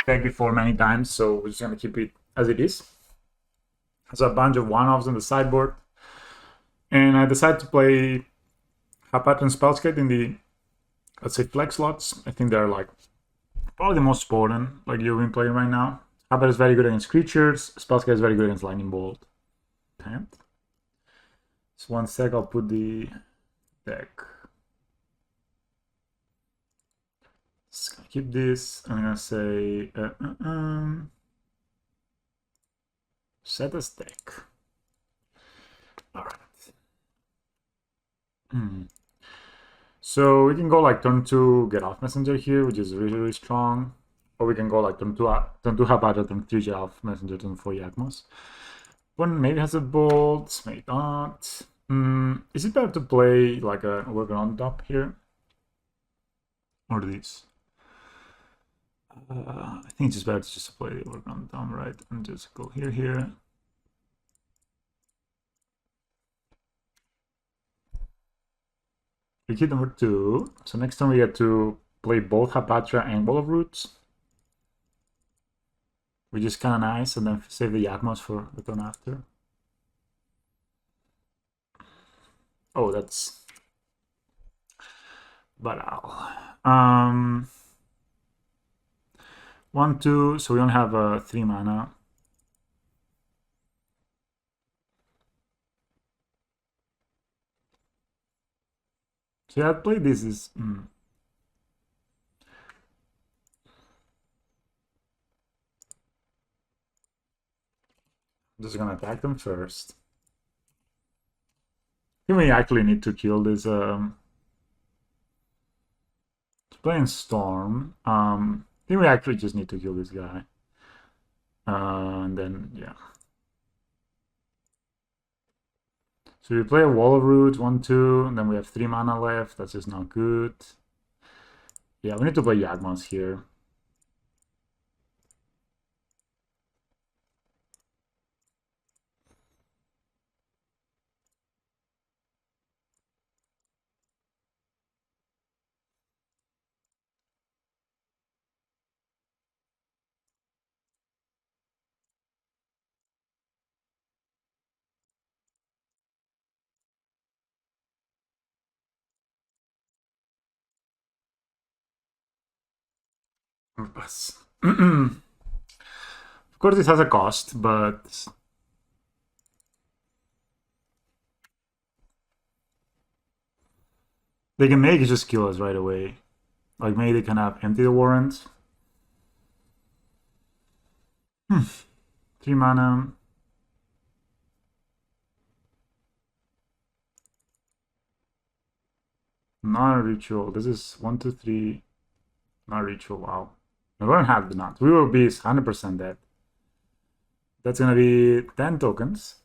deck before many times, so we're just gonna keep it as it is. Has a bunch of one-offs on the sideboard, and I decided to play Hapat and Spellskate in the, let's say, flex slots. I think they're like probably the most important like you've been playing right now. Hapat is very good against creatures. Spellskate is very good against Lightning Bolt. Okay. So 1 sec, I'll put the deck. Just gonna keep this. I'm gonna say set as deck. All right. So we can go like turn 2 get off messenger here, which is really, really strong. Or we can go like turn 2 Habata, turn 3 get off messenger, turn 4 Yawgmoth. One maybe has a bolt, maybe not. Is it better to play like a worker on top here? Or this? I think it's just better to just play the worker on top, right? And just go here. Key number 2. So next time we get to play both Hapatra and Wall of Roots, which is kind of nice, and then save the Yawgmoth for the turn after. Oh, that's Baral. 1, 2. So we only have 3 mana. So yeah, I'd play this is. I'm just gonna attack them first. I think we actually need to kill this. Playing Storm. I think we actually just need to kill this guy. And then yeah. So we play a Wall of Roots, 1, 2, and then we have 3 mana left. That's just not good. Yeah, we need to play Yawgmoth here. Of course, this has a cost, but they can make it just kill us right away. Like maybe they can have empty the warrant. 3 mana. Not a ritual. This is 1, 2, 3. Not a ritual. Wow. We won't have the knot. We will be 100% dead. That's gonna be 10 tokens.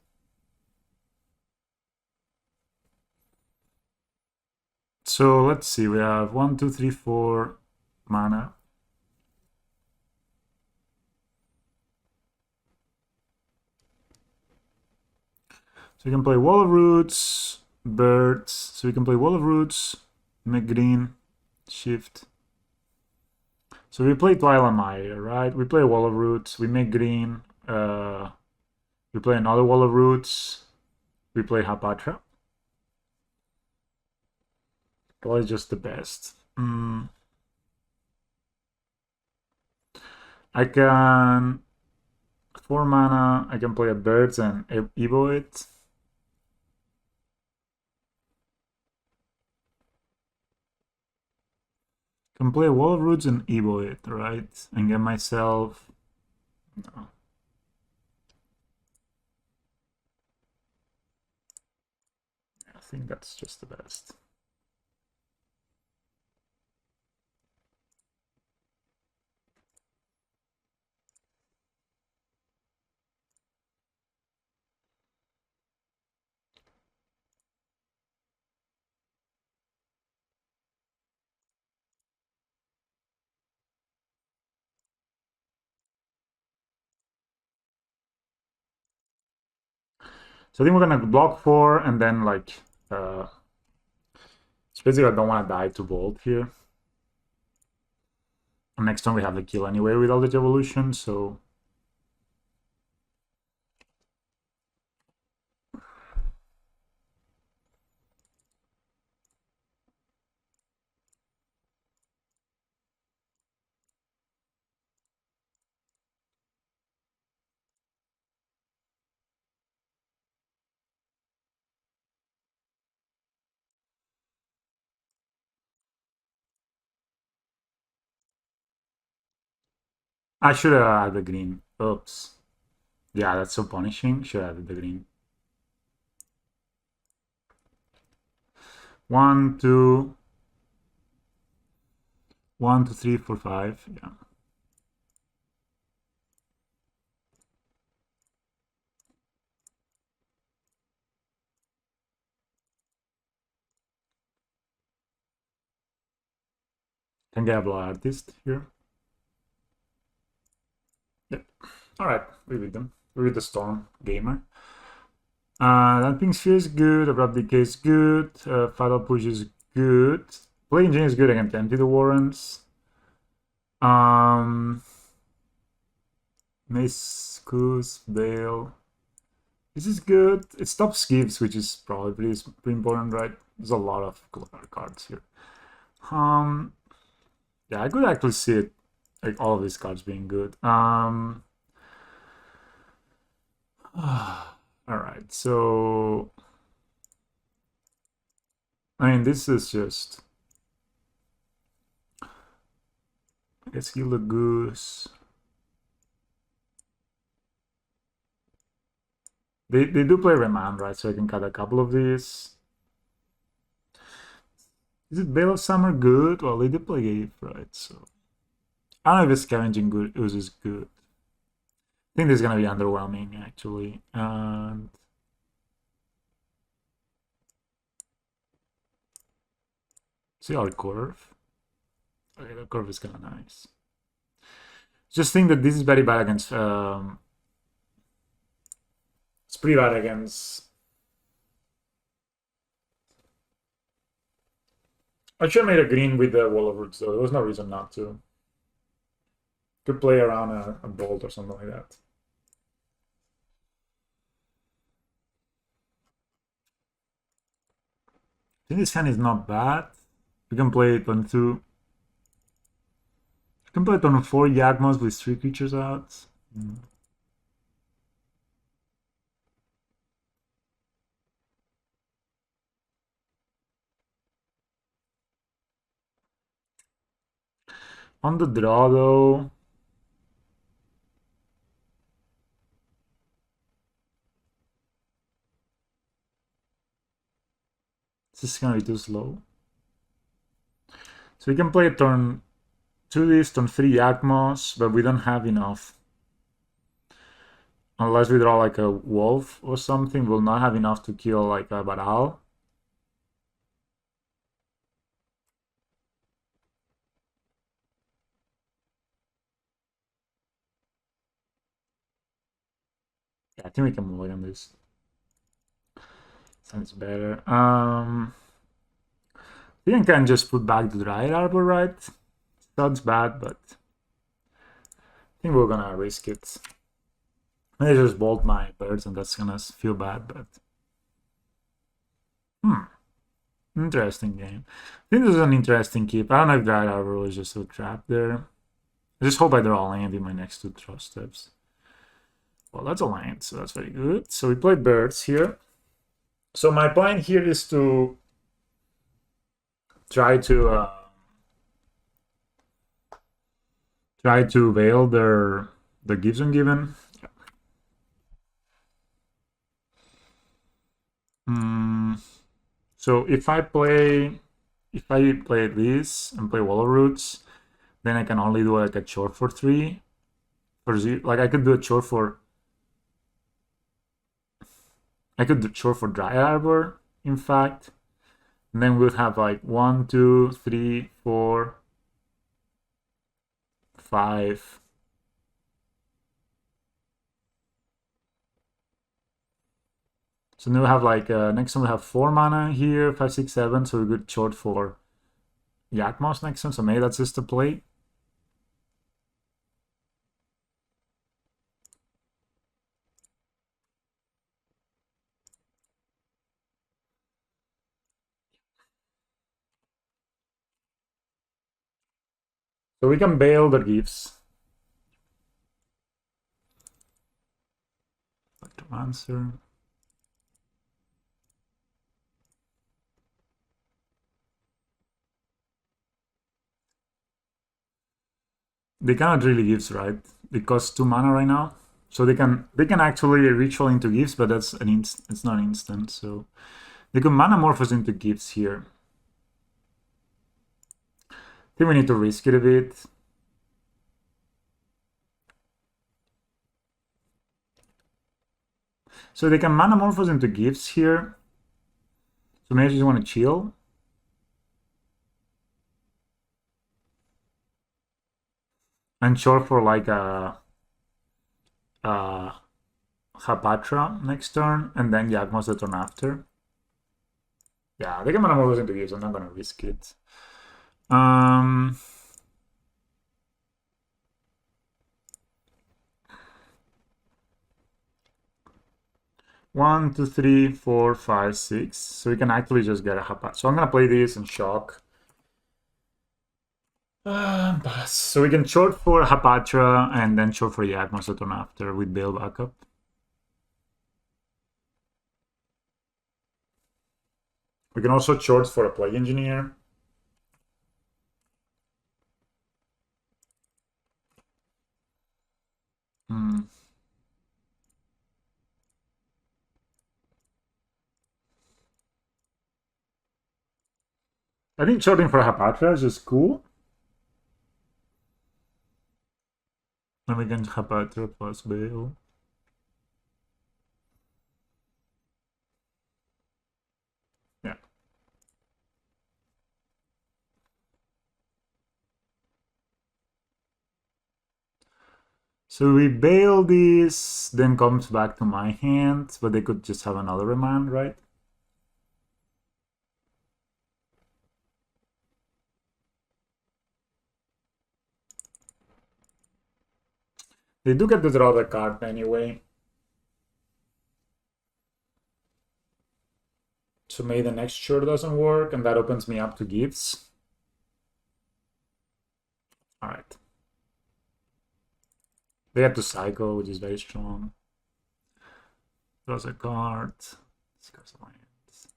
So let's see. We have 1, 2, 3, 4 mana. So we can play Wall of Roots, Birds. So we can play Wall of Roots, make green, shift. So we play Twilight Mire, right? We play Wall of Roots, we make green. We play another Wall of Roots. We play Hapatra. Probably just the best. I can 4 mana. I can play a Birds and Evo it. Can play Wall of Roots and Evo it, right? And get myself. No. I think that's just the best. So I think we're gonna block 4 and then like basically I don't want to die to Bolt here. next turn we have the kill anyway with Eldritch Evolution, so... I should have added the green. Oops. Yeah, that's so punishing. Should have added the green. 1, 2... 1, 2, 3, 4, 5. Yeah. Can get a blood artist here. Yep. Alright, we beat them. We beat the Storm Gamer. Damping Sphere is good, Abrupt Decay is good, Fatal Push is good, Plague Engine is good against Empty the Warrens. Mace, Goose, Bale. This is good. It stops Gives, which is probably pretty important, right? There's a lot of cards here. Yeah, I could actually see it, like all of these cards being good. Alright, so... I mean, this is just... I guess heal the Goose. They do play Remand, right? So I can cut a couple of these. Is it Veil of Summer good? Well, they did play Eve, right? So I don't know if it's Scavenging good. Ooze is good. I think this is gonna be underwhelming, actually. And see our curve. Okay, the curve is kind of nice. Just think that this is very bad against. It's pretty bad against. I should have made a green with the Wall of Roots, though. There was no reason not to. Could play around a bolt or something like that. I think this hand is not bad. We can play it on 2. You can play it on 4 Yawgmoth with 3 creatures out. On the draw, though... This is gonna be too slow. So we can play turn 2 this, turn 3 Yawgmoth, but we don't have enough. Unless we draw like a wolf or something, we'll not have enough to kill like a Baral. Yeah, I think we can move on this. Sounds better. I think I can just put back the Dryad Arbor, right? Sounds bad, but I think we're gonna risk it. Maybe just bolt my birds and that's gonna feel bad, but... Interesting game. I think this is an interesting keep. I don't know if Dryad Arbor was just a trap there. I just hope I draw land in my next 2 draw steps. Well, that's a land, so that's very good. So we play birds here. So my plan here is to try to veil the gives and given. So if I play this and play Wall of Roots, then I can only do like a chore for 3. For 0. Like I could do a chore for... I could do chore for Dryad Arbor, in fact. And then we'd have like 1, 2, 3, 4, 5. So now we have like, next one we have 4 mana here, 5, 6, 7. So we could short for Yawgmoth next one. So maybe that's just a play. So we can bail the gifts. Like to answer. They cannot really gifts, right? It costs 2 mana right now. So they can actually ritual into gifts, but that's it's not instant, so they can mana morphos into gifts here. I think we need to risk it a bit. So they can mana morphos into gifts here. So maybe I just want to chill. And short for like a Hapatra next turn, and then Yawgmoth the turn after. Yeah, they can mana morphos into gifts. I'm not gonna risk it. One, two, three, four, five, six. So we can actually just get a Hapatra. So I'm gonna play this and shock. So we can short for Hapatra and then short for Yawgmoth the turn after with Bail backup. We can also short for a Plague Engineer. I think shorting for Hapatra is just cool. And we can Hapatra plus Bail. Yeah. So we bail this, then comes back to my hand, but they could just have another remand, right? They do get to draw the card anyway. So maybe the next short doesn't work, and that opens me up to gifts. Alright. They have to cycle, which is very strong. Draws a card. Discards the lands.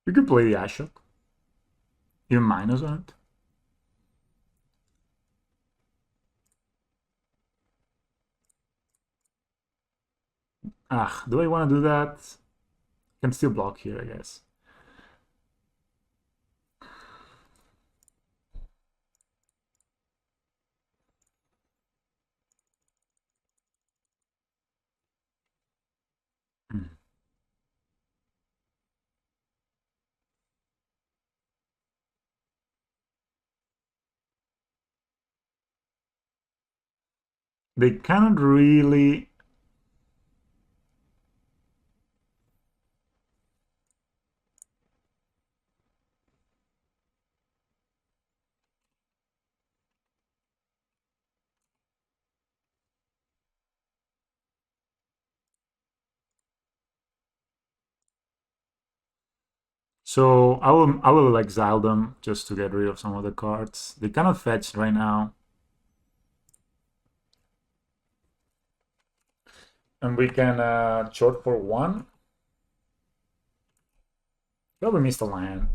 You could play the Ashok. Even minus on it. Do I want to do that? I can still block here, I guess. They cannot really... So I will exile them just to get rid of some of the cards. They cannot fetch right now. And we can short for one. Probably missed a land.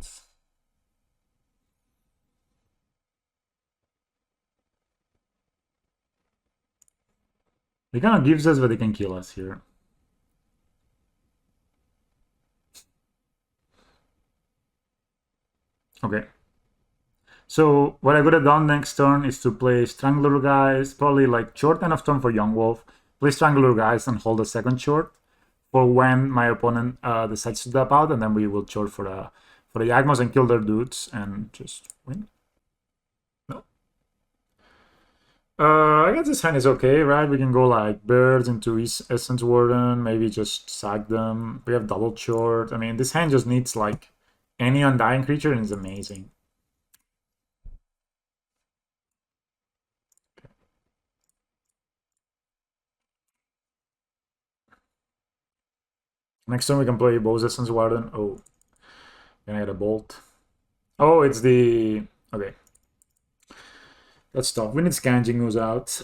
They kind of gives us, but they can kill us here. Okay. So what I would have done next turn is to play Strangler Guys, probably like short enough turn for Yawgmoth, play Strangler Guys and hold a second short for when my opponent decides to tap out, and then we will short for the Yawgmoth and kill their dudes and just win. No. I guess this hand is okay, right? We can go like birds into Essence Warden, maybe just sack them. We have double short. I mean, this hand just needs like any undying creature and it's amazing. Next turn we can play both Essence Warden. Oh. Can I get a bolt? Oh, it's the... Okay. That's tough. We need Scanning goes out.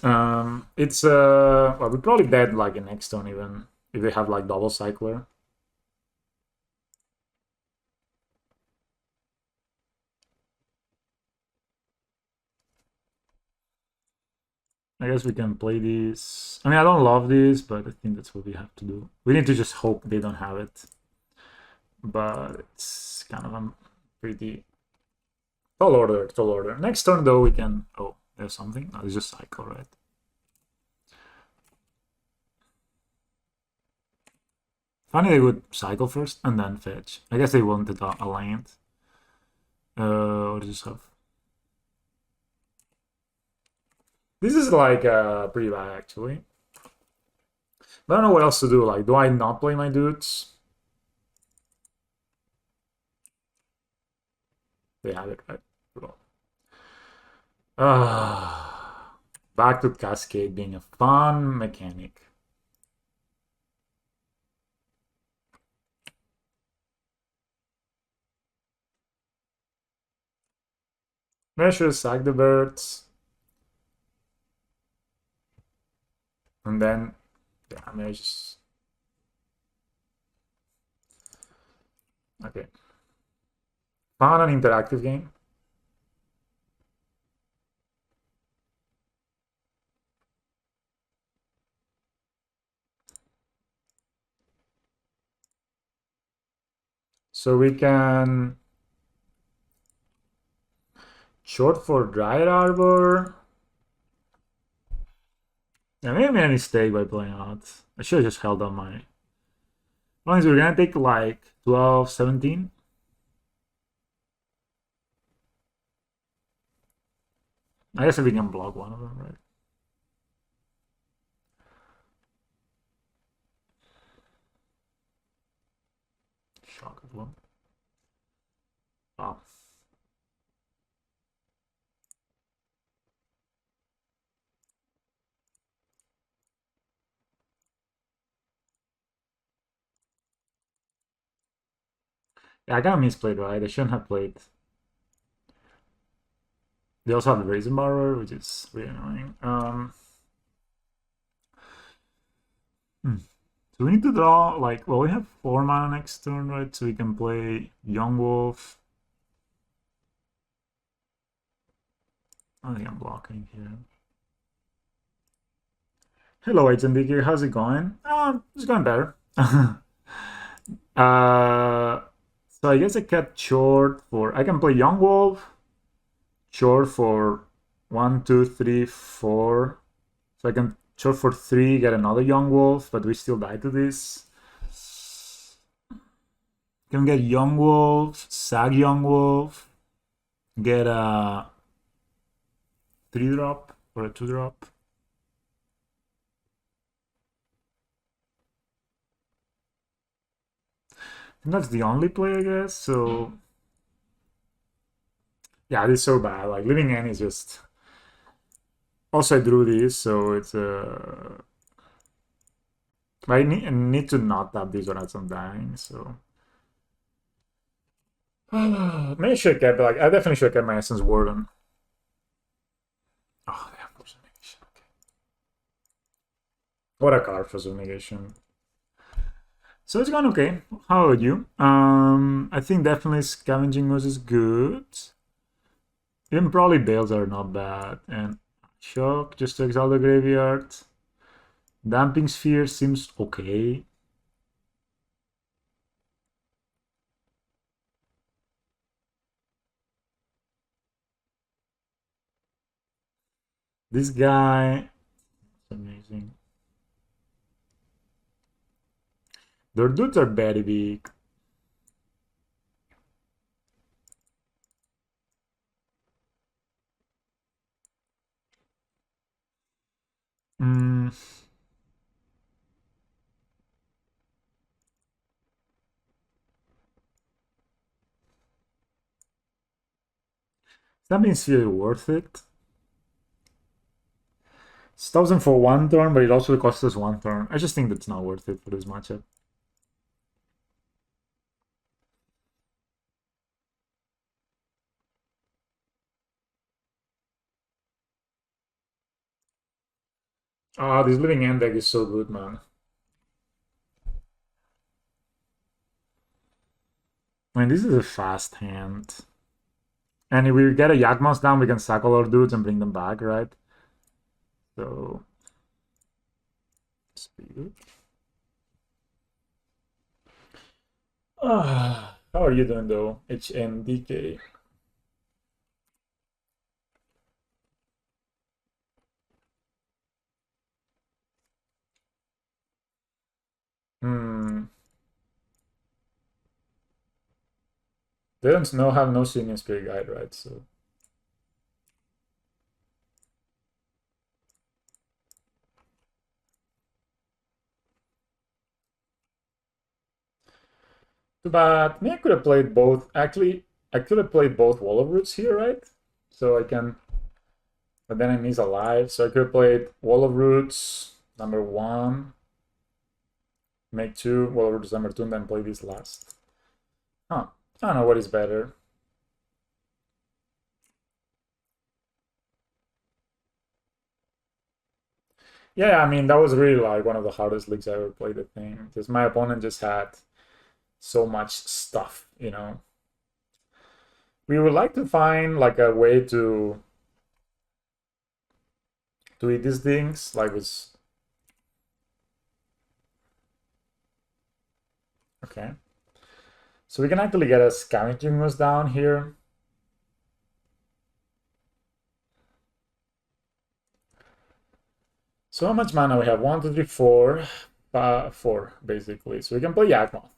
It's well, we're probably dead like in next turn even if they have like double cycler. I guess we can play this. I mean, I don't love this, but I think that's what we have to do. We need to just hope they don't have it. But it's kind of a pretty tall order, tall order. Next turn though, we can. Oh, there's something. No, it's just cycle, right? Funny they would cycle first and then fetch. I guess they wanted a land. What does this have? This is like pretty bad actually. But I don't know what else to do. Like, do I not play my dudes? They have it, right? Cool. Back to Cascade being a fun mechanic. Measure, sack the birds. And then, yeah, I mean, I just... Okay. Fun and interactive game. So we can... Short for Dryad Arbor. Yeah, maybe I made a mistake by playing out. I should have just held on my... As long as we're gonna take like 12, 17. I guess if we can block one of them, right? Shock as well. Wow. Yeah, I kind of misplayed, right? I shouldn't have played. They also have the Raisin Borrower, which is really annoying. So we need to draw, like, well, we have 4 mana next turn, right? So we can play Yawgmoth. I think I'm blocking here. Hello, Agent how's it going? It's going better. So I guess I cut short for... I can play Young Wolf. Short for 1, 2, 3, 4. So I can short for 3, get another Young Wolf, but we still die to this. Can get Young Wolf, Sag Young Wolf, get a 3-drop or a 2-drop. And that's the only play, I guess. So yeah, this is so bad. Like living in is just. Also, I drew this, so it's I need to not tap these when I'm dying. So maybe I should get like I definitely should get my Essence Warden. Oh, they have Force of Negation. Okay. What a card, Force of Negation. So it's gone okay. How about you? I think definitely Scavenging Ooze is good. Even probably Bales are not bad. And Shock just to exile the graveyard. Damping Sphere seems okay. This guy is amazing. Their dudes are very big. That means really worth it. It's 1,000 for 1 turn, but it also costs us 1 turn. I just think that's not worth it for this matchup. Ah, this living end deck is so good, man. I mean, this is a fast hand. And if we get a Yawgmoth down, we can sack all our dudes and bring them back, right? So, speed. How are you doing though? HNDK. Hmm. They don't know have no senior spirit guide, right? So too bad. Me, I could have played both. Actually, I could have played both Wall of Roots here, right? So I can, but then I miss a life. So I could have played Wall of Roots number 1, make 2, Wall of Roots number 2, and then play this last. Huh. I don't know what is better. Yeah, I mean, that was really like one of the hardest leagues I ever played, I think. Because my opponent just had so much stuff, you know. We would like to find like a way to eat these things, like with okay. So we can actually get a scavenging was down here. So how much mana we have? 1, 2, 3, 4, 4 basically. So we can play Yawgmoth.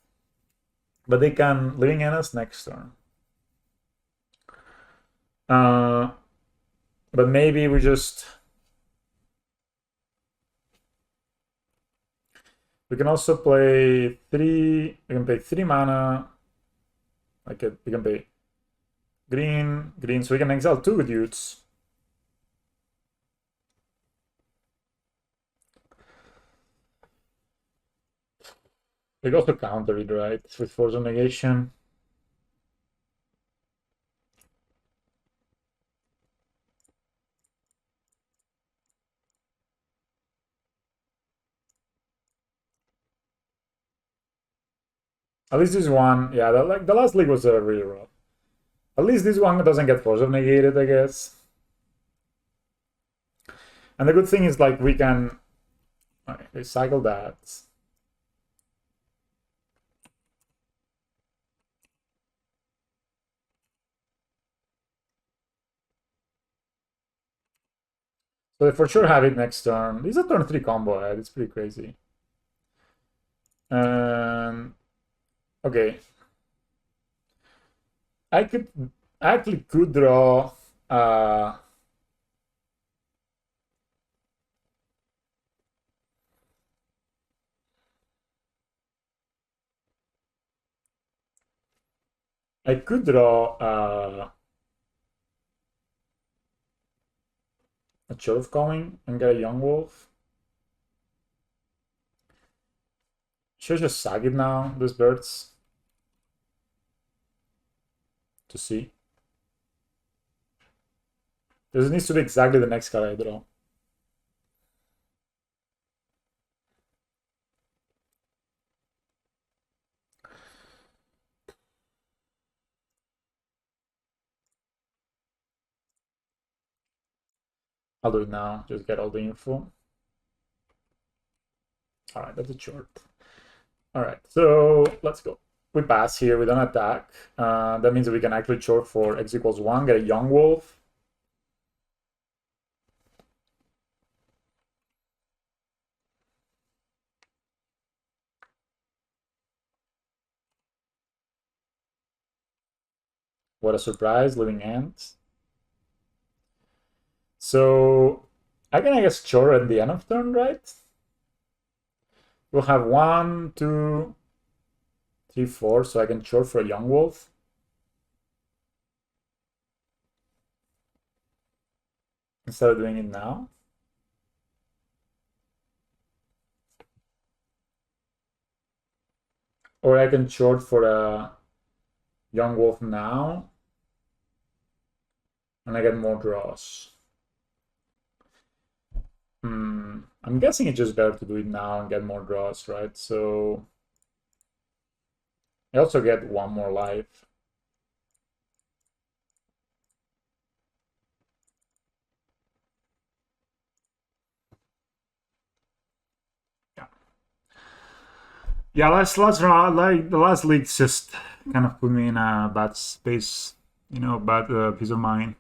But they can living in us next turn. Uh, but maybe we just we can also play 3. We can pay 3 mana. Like we can pay green, green. So we can exile 2 dudes. We can also counter it, right? With Force of Negation. At least this one, yeah, like the last league was really rough. At least this one doesn't get Force of Negated, I guess. And the good thing is like we can recycle that. So they for sure have it next turn. This is a turn 3 combo, right? It's pretty crazy. Okay. I actually could draw I could draw a Chill of Calling and get a Yawgmoth. Should I just sag it now, these birds? To see. This needs to be exactly the next card I draw. I'll do it now, just get all the info. Alright, that's a short. Alright, so let's go. We pass here, we don't attack. That means that we can actually short for x equals 1, get a Yawgmoth. What a surprise, living ants. So I can, I guess, chore at the end of turn, right? We'll have 1, 2, 3, 4, so I can chore for a Yawgmoth. Instead of doing it now. Or I can short for a Yawgmoth now. And I get more draws. I'm guessing it's just better to do it now and get more draws, right? So I also get one more life. Yeah. Yeah, last round, like the last league just kind of put me in a bad space, you know, bad peace of mind.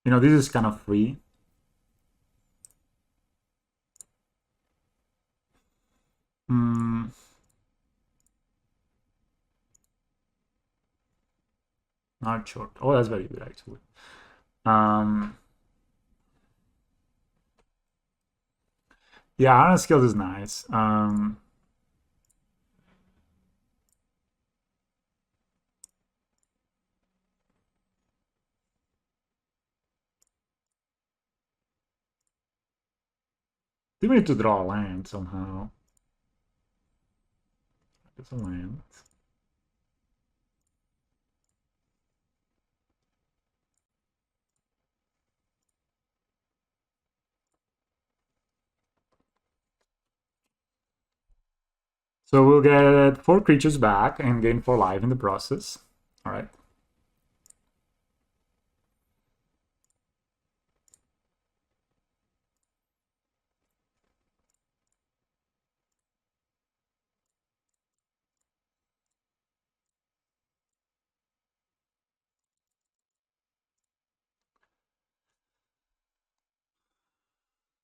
You know, this is kind of free. Hmm. Not short. Oh, that's very good actually. Um, yeah, Iron Skills is nice. Do we need to draw a land somehow? It's a land. So we'll get 4 creatures back and gain 4 life in the process. All right.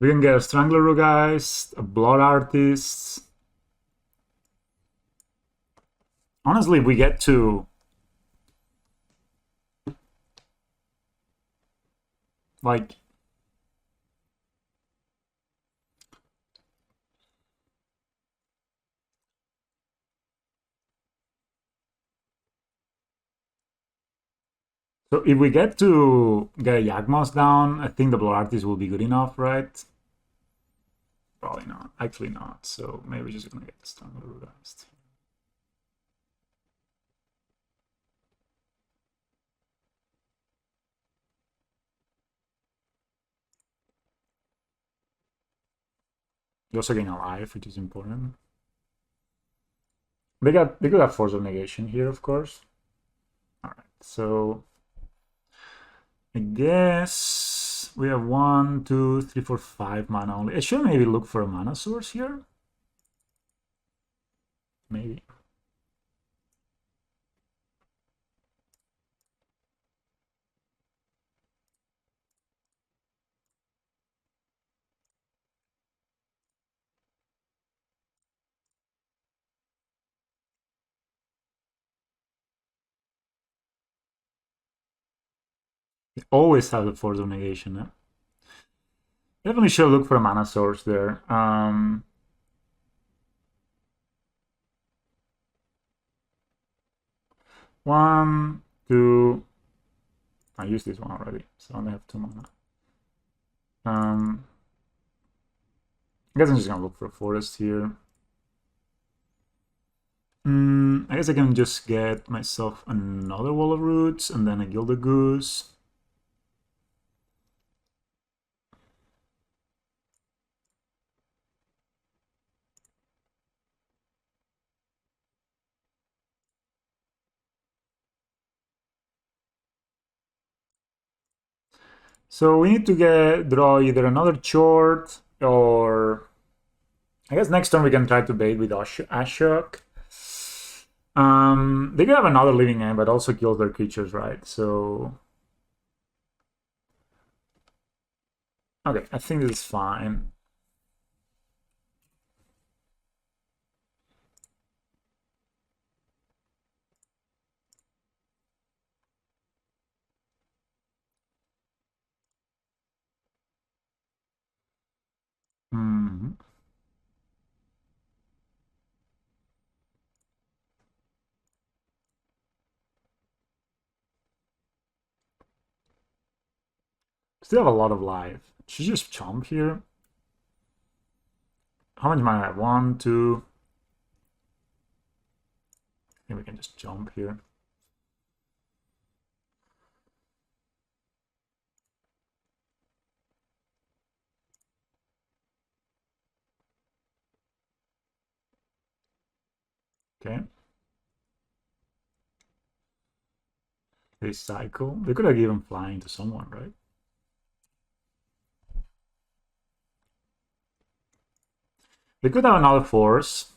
We can get a Strangler guys, a Blood Artist. Honestly, we get to like so if we get to get a Yawgmoth down, I think the Blood Artist will be good enough, right? Probably not. Actually not. So maybe we're just gonna get the Strangler guys. You also gain a life, which is important. They could have Force of Negation here, of course. Alright, so I guess we have 1, 2, 3, 4, 5 mana only. I should maybe look for a mana source here. Maybe. They always have the Force of Negation. Eh? Definitely should look for a mana source there. One, two. I used this one already, so I only have 2 mana. I guess I'm just gonna look for a forest here. I guess I can just get myself another Wall of Roots and then a Gilded Goose. So we need to draw either another short or I guess next turn we can try to bait with Ashok. They could have another living end, but also kill their creatures, right? So okay, I think this is fine. Hmm. Still have a lot of life. Should just chomp here. How much mana I have? 1, 2. I think we can just jump here. Okay. They cycle. They could have given flying to someone, right? They could have another force.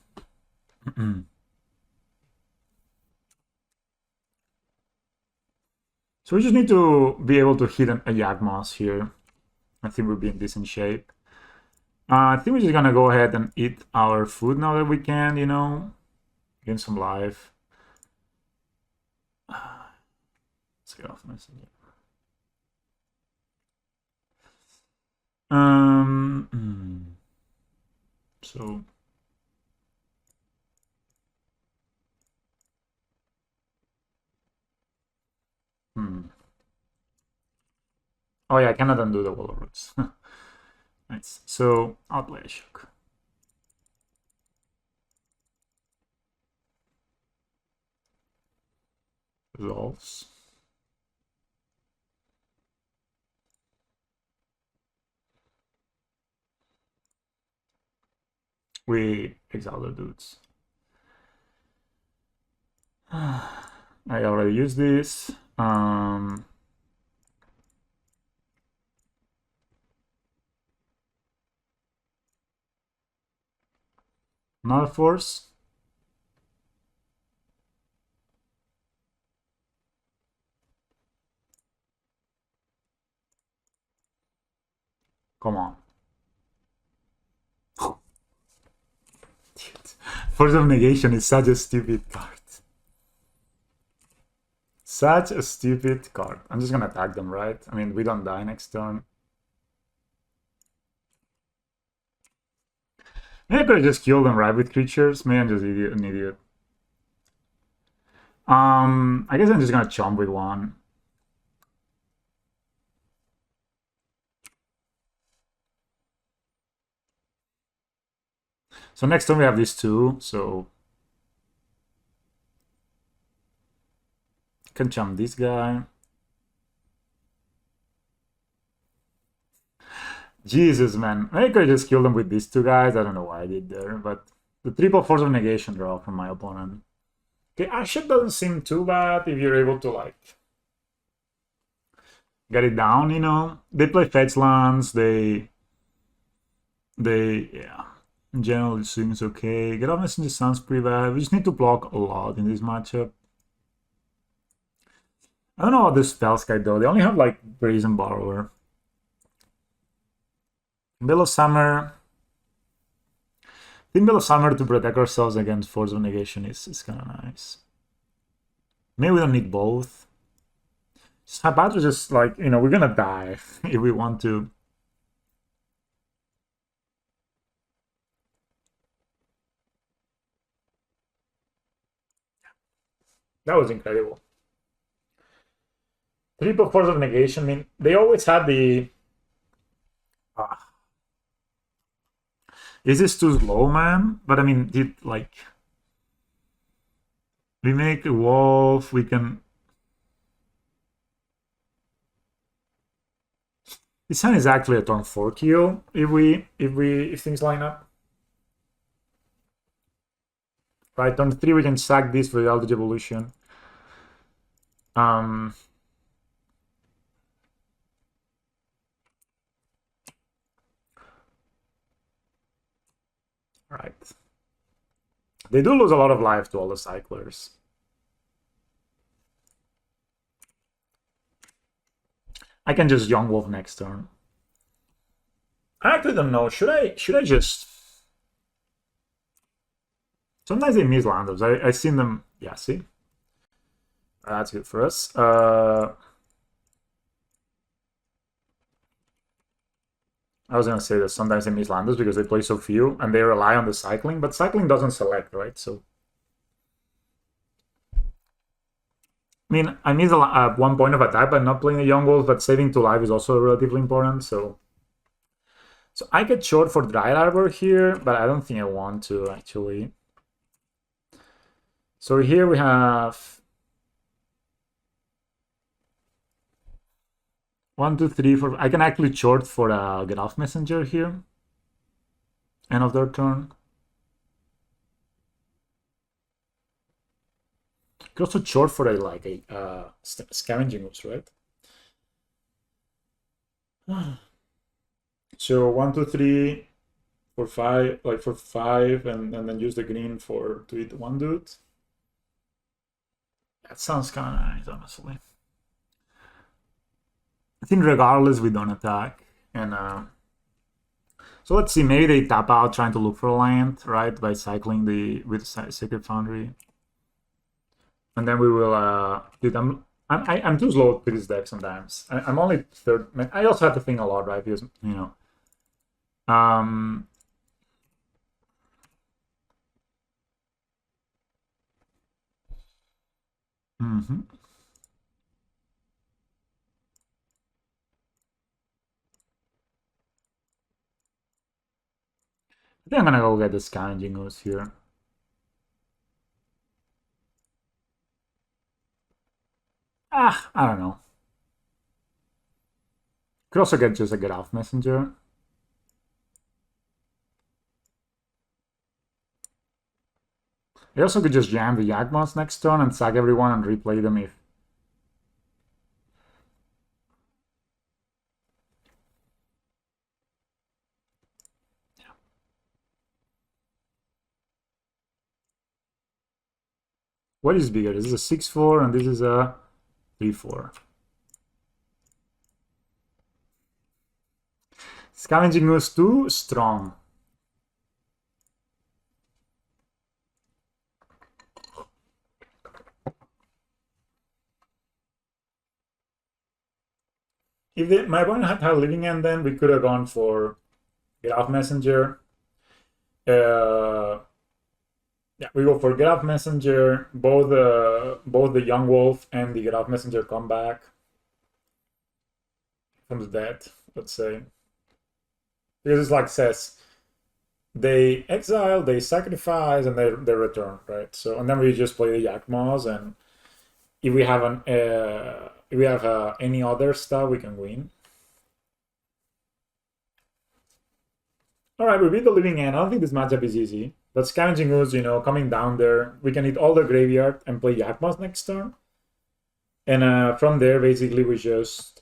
So we just need to be able to hit a Yawgmoth here. I think we'll be in decent shape. I think we're just gonna go ahead and eat our food now that we can, you know, gain some life. Let's get off messenger. So oh yeah, I cannot undo the wall of roots. Nice. So I'll play a shock. Resolves. We exile the dudes. I already used this. Another force. Come on. Force of Negation is such a stupid card. Such a stupid card. I'm just gonna attack them, right? I mean, we don't die next turn. Maybe I could have just killed them, right, with creatures. Maybe I'm just an idiot. I guess I'm just gonna chomp with one. So next turn we have these two, so can chomp this guy. Jesus, man. I could just kill them with these two guys. I don't know why I did there, but the triple force of negation draw from my opponent. Okay, Ashok doesn't seem too bad if you're able to, like, get it down, you know? They play fetch lands, yeah. In general, it seems okay. Get off messenger sounds pretty bad. We just need to block a lot in this matchup. I don't know about this Spellskite though. They only have like Brazen Borrower. Bill of Summer. I think Bill of Summer to protect ourselves against Force of Negation is kind of nice. Maybe we don't need both. Sabato just like, you know, we're gonna die if we want to. That was incredible. Triple Force of Negation. I mean, they always had the... Is this too slow, man? But I mean, like... We make a wolf, we can... This hand is actually a turn 4 kill if things line up. Right, turn 3 we can sack this for the Eldritch Evolution. Right. They do lose a lot of life to all the cyclers. I can just Yawgmoth next turn. I actually don't know. Should I just... Sometimes they miss landos. I've seen them... Yeah, see? That's good for us. I was gonna say that sometimes they miss landos because they play so few and they rely on the cycling, but cycling doesn't select, right? So... I mean, I miss one point of attack by not playing the Yawgmoth, but saving 2 life is also relatively important, so... So I get short for Dry Arbor here, but I don't think I want to, actually. So here we have 1, 2, 3, 4. I can actually short for a Get Off Messenger here. End of their turn. You can also short for a Scavenging Ooze, right? So 1, 2, 3, 4, 5, like for 5, and then use the green to eat one dude. That sounds kind of nice, honestly. I think regardless we don't attack, and so let's see. Maybe they tap out trying to look for a land, right, by cycling with Sacred Foundry, and then we will. Dude, I'm too slow to this deck sometimes. I'm only third. I also have to think a lot, right? Because um. Mm-hmm. I think I'm gonna go get the Scavenging Ooze here. I don't know. Could also get just a Get Off Messenger. I also could just jam the Yawgmoth next turn and sack everyone and replay them if. What is bigger? This is a 6/4 and this is a 3/4. Scavenging Ooze too strong. If my opponent had a Living End, then we could have gone for Get Off Messenger. Yeah, we go for Get Off Messenger. Both the Yawgmoth and the Get Off Messenger come back from the dead, let's say. Because it's like says, they exile, they sacrifice, and they return, right? So and then we just play the Yawgmoth, and if we have any other stuff, we can win. All right, we beat the Living End. I don't think this matchup is easy. But Scavenging Ooze, coming down there, we can hit all the graveyard and play Yawgmoth next turn. And from there, basically, we just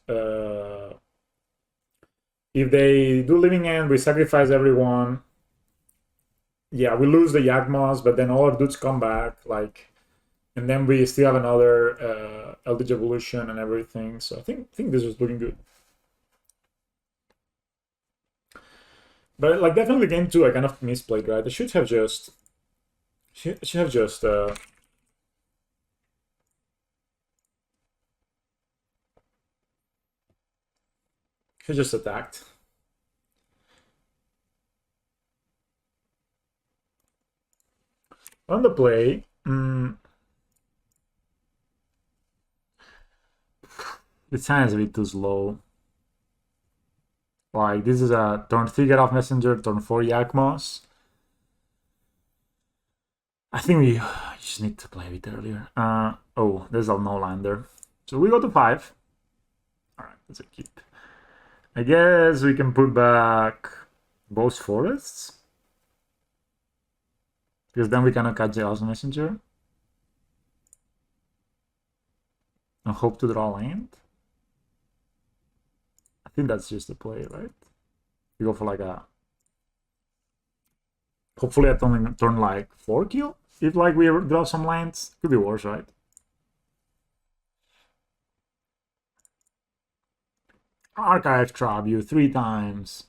if they do Living End, we sacrifice everyone. Yeah, we lose the Yawgmoth, but then all our dudes come back, and then we still have another Eldritch Evolution and everything. So I think this was looking good. But definitely game 2, I kind of misplayed, right? I should have just attacked. On the play, it sounds a bit too slow. This is a turn 3 Get Off Messenger, turn 4 Yawgmoth. I think we just need to play a bit earlier. Oh, there's a no lander. So we go to 5. Alright, that's a keep. I guess we can put back both forests. Because then we cannot catch the Awesome Messenger. And hope to draw land. I think that's just the play, right? We go for hopefully I turn 4 kill. If we draw some lands, could be worse, right? Archive Trap you 3 times.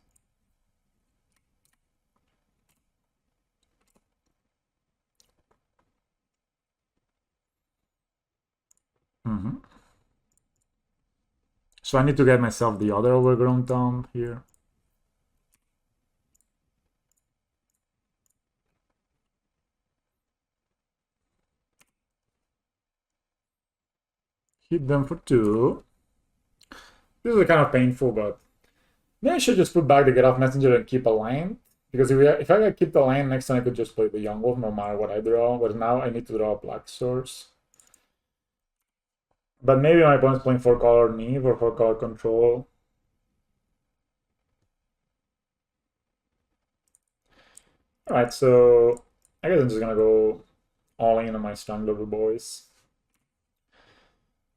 So I need to get myself the other Overgrown Tomb here. Hit them for 2. This is kind of painful, but Maybe I should just put back the get off messenger and keep a lane. Because if I keep the lane, next time I could just play the Yawgmoth no matter what I draw. But now I need to draw a black source. But maybe my opponent's playing 4-color Neve or 4-color control. Alright, so I guess I'm just gonna go all in on my strong level boys.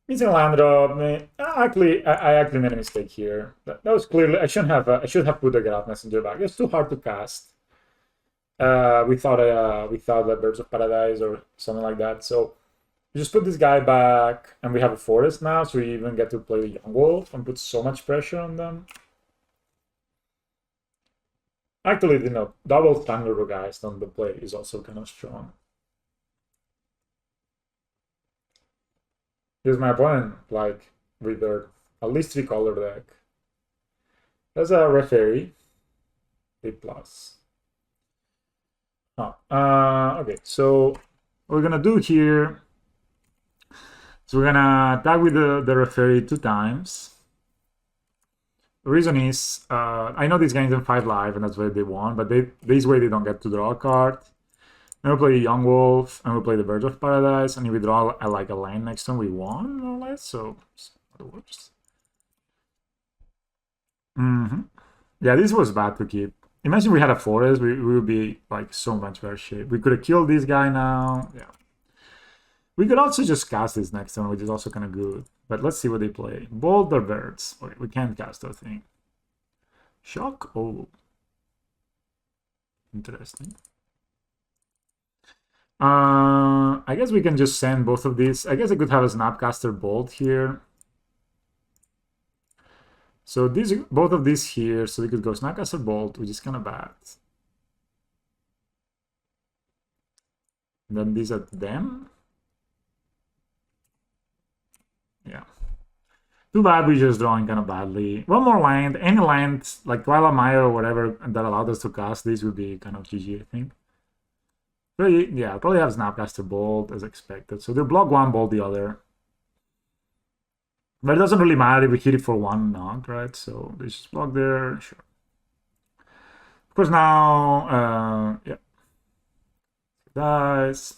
Missing a land drop. Actually, I actually made a mistake here. That was clearly I should have put the get off messenger back. It's too hard to cast. We thought that Birds of Paradise or something like that. So we just put this guy back, and we have a forest now, so we even get to play the Yawgmoth and put so much pressure on them. Actually, double Thunder guys on the play is also kind of strong. Here's my opponent, like, with their at least 3-color deck. That's a referee. A plus. Oh, okay, so what we're gonna do here. So we're gonna attack with the referee 2 times. The reason is, I know these guys in 5 life, and that's why they won, but this way they don't get to draw a card. Then we play Yawgmoth, and we play the Birds of Paradise, and if we draw like a lane next time, we won, more or less, so it works. Yeah, this was bad to keep. Imagine we had a forest, we would be like so much better shape. We could have killed this guy now. Yeah. We could also just cast this next turn, which is also kind of good. But let's see what they play. Bolt or Birds? Okay, we can't cast that thing. Shock? Oh. Interesting. I guess we can just send both of these. I guess I could have a Snapcaster Bolt here. So both of these here, so we could go Snapcaster Bolt, which is kind of bad. And then these are them. Yeah. Too bad we're just drawing kind of badly. One more land, any land, like Twilight Mire or whatever, that allowed us to cast this would be kind of GG, I think. But yeah, probably have Snapcaster Bolt as expected. So they'll block one, bolt the other. But it doesn't really matter if we hit it for one or not, right? So they just block there, sure. Of course now, yeah. Dies.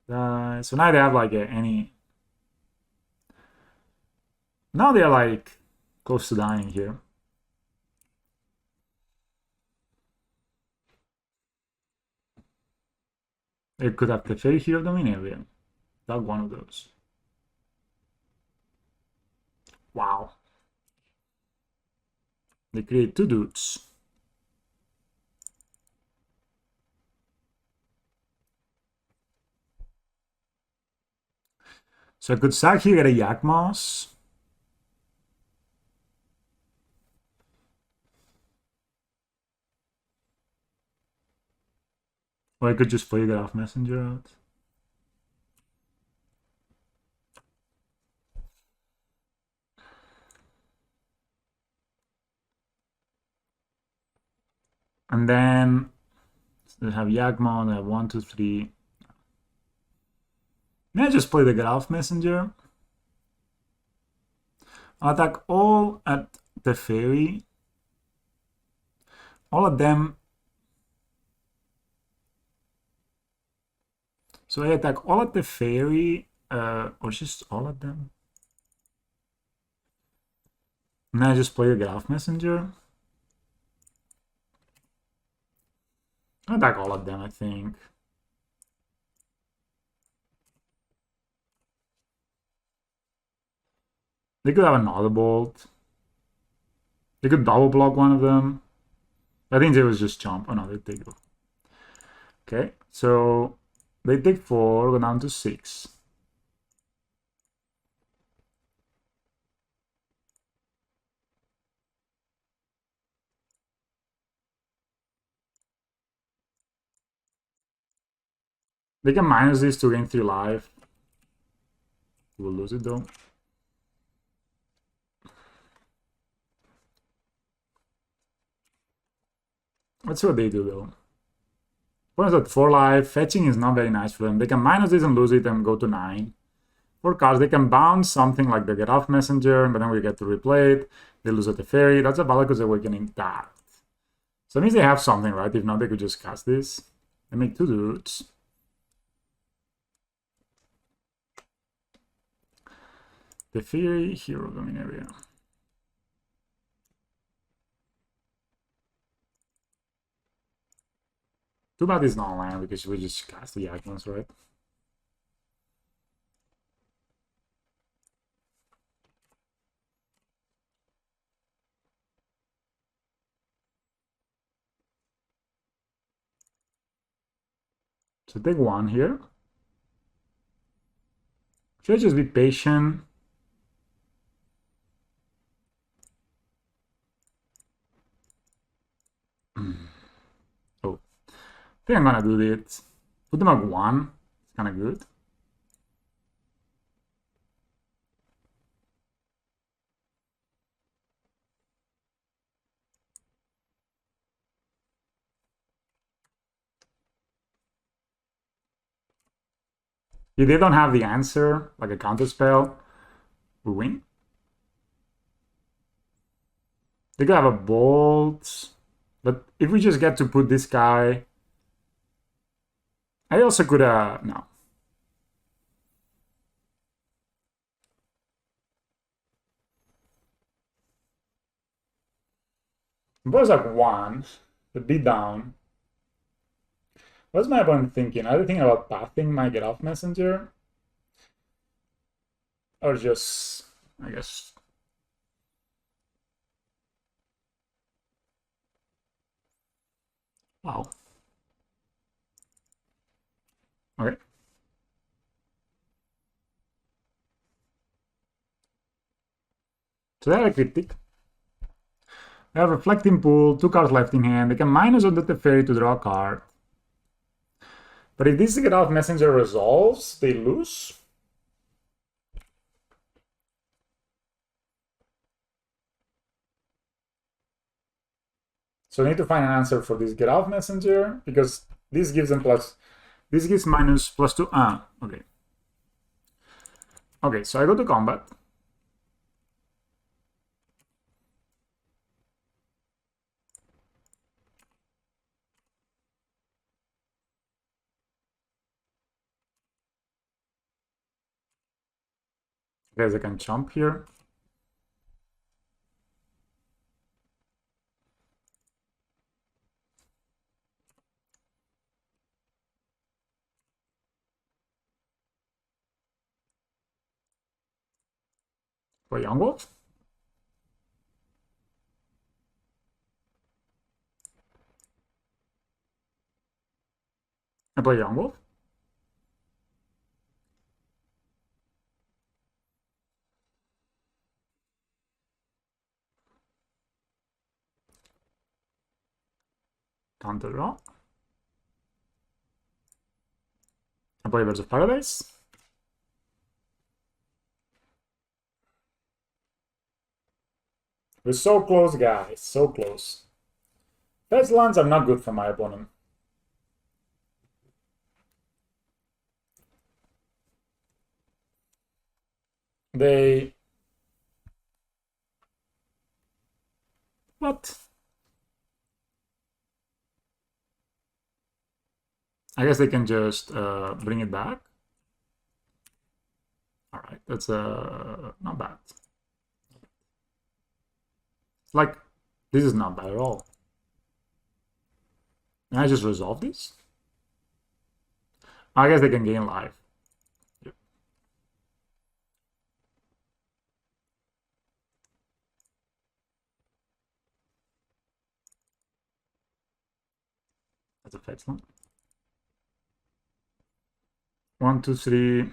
Dies. So now they have like any... Now they're like close to dying here. They could have Teferi here of Dominaria. Dug one of those. Wow. They create 2 dudes. So I could sack here, get a Yawgmoth. Or I could just play Get Off Messenger out. And then they have Yawgmoth, I have 1, 2, 3. May I just play the Get Off Messenger? I'll attack all at the fairy. All of them. So I attack all at the fairy, or just all of them. And then I just play the Get Off Messenger. I attack all of them, I think. They could have another bolt. They could double block one of them. I think they was just jump. Oh no, they take. Okay, so they take 4, go down to 6. They can minus this to gain 3 life. We'll lose it though. Let's see what they do though. Opponents at 4 life. Fetching is not very nice for them. They can minus this and lose it and go to 9. 4 cards. They can bounce something like the Get Off Messenger, but then we get to replay it. They lose at the Fairy. That's a Valakus Awakening that. So that means they have something, right? If not, they could just cast this. They make 2 dudes. The Fairy, Hero Dominaria. Too bad it's not land because we just cast the Yawgmoth, right? So take 1 here. Should I just be patient? Oh, I think I'm gonna do this. Put them at 1. It's kind of good. If they don't have the answer, like a counter spell, we win. They could have a bolt, but if we just get to put this guy, I also could no. Was like 1, the beat down. What's my opponent thinking? Are they thinking about pathing my Get Off Messenger? Or just, I guess. Wow. Okay. So they have a Cryptic. They have Reflecting Pool, 2 cards left in hand. They can minus on the Teferi to draw a card. But if this Get Off Messenger resolves, they lose. So I need to find an answer for this Get Off Messenger, because this gives them plus, this gives minus +2. Okay. Okay, so I go to combat. Guys, I can jump here. Play Yawgmoth. I play Yawgmoth. Counter draw. I play Birds of Paradise. We're so close, guys. So close. Fetch lands are not good for my opponent. They... What? I guess they can just bring it back. Alright, that's not bad. It's like, this is not bad at all. Can I just resolve this? I guess they can gain life. Yep. That's a fetch land. 1, 2, 3. If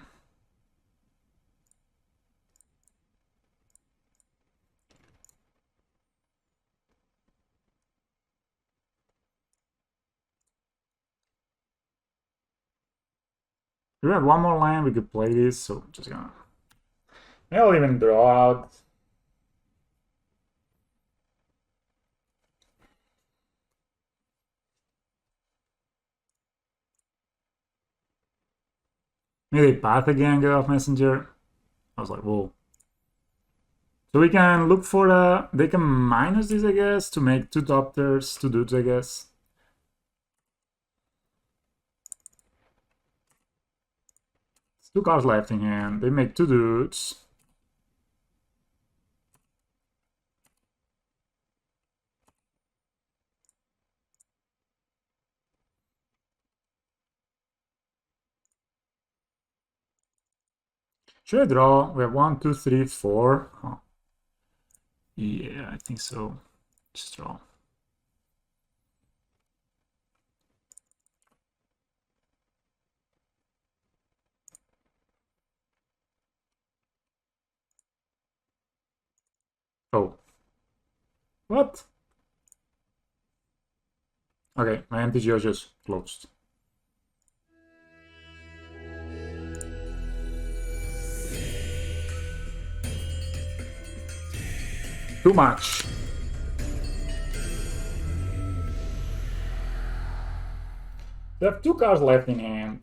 we had one more land, we could play this, so I'm just gonna... Maybe I'll even draw out. Maybe they path again, Get Off Messenger. I was like, whoa. So we can look for a... They can minus this, I guess, to make 2 doctors, 2 dudes, I guess. It's 2 cards left in hand. They make 2 dudes. Should I draw? We have 1, 2, 3, 4. Huh. Yeah, I think so. Just draw. Oh. What? Okay, my MTGO just closed. Too much. They have 2 cards left in hand.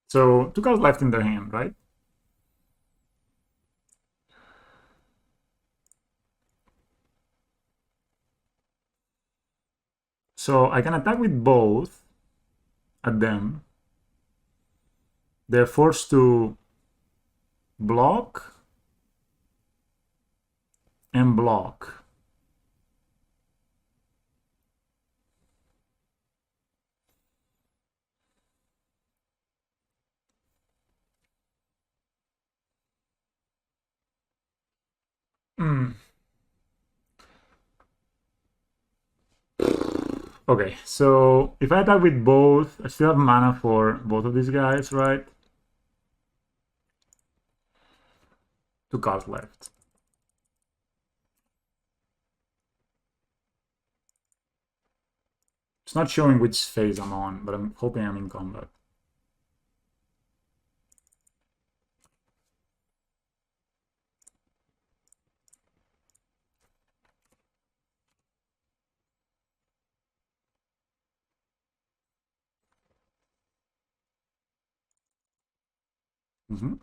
So 2 cards left in their hand, right? So I can attack with both at them. They're forced to block and block. Okay, so if I attack with both, I still have mana for both of these guys, right? 2 cards left. It's not showing which phase I'm on, but I'm hoping I'm in combat. Mm-hmm.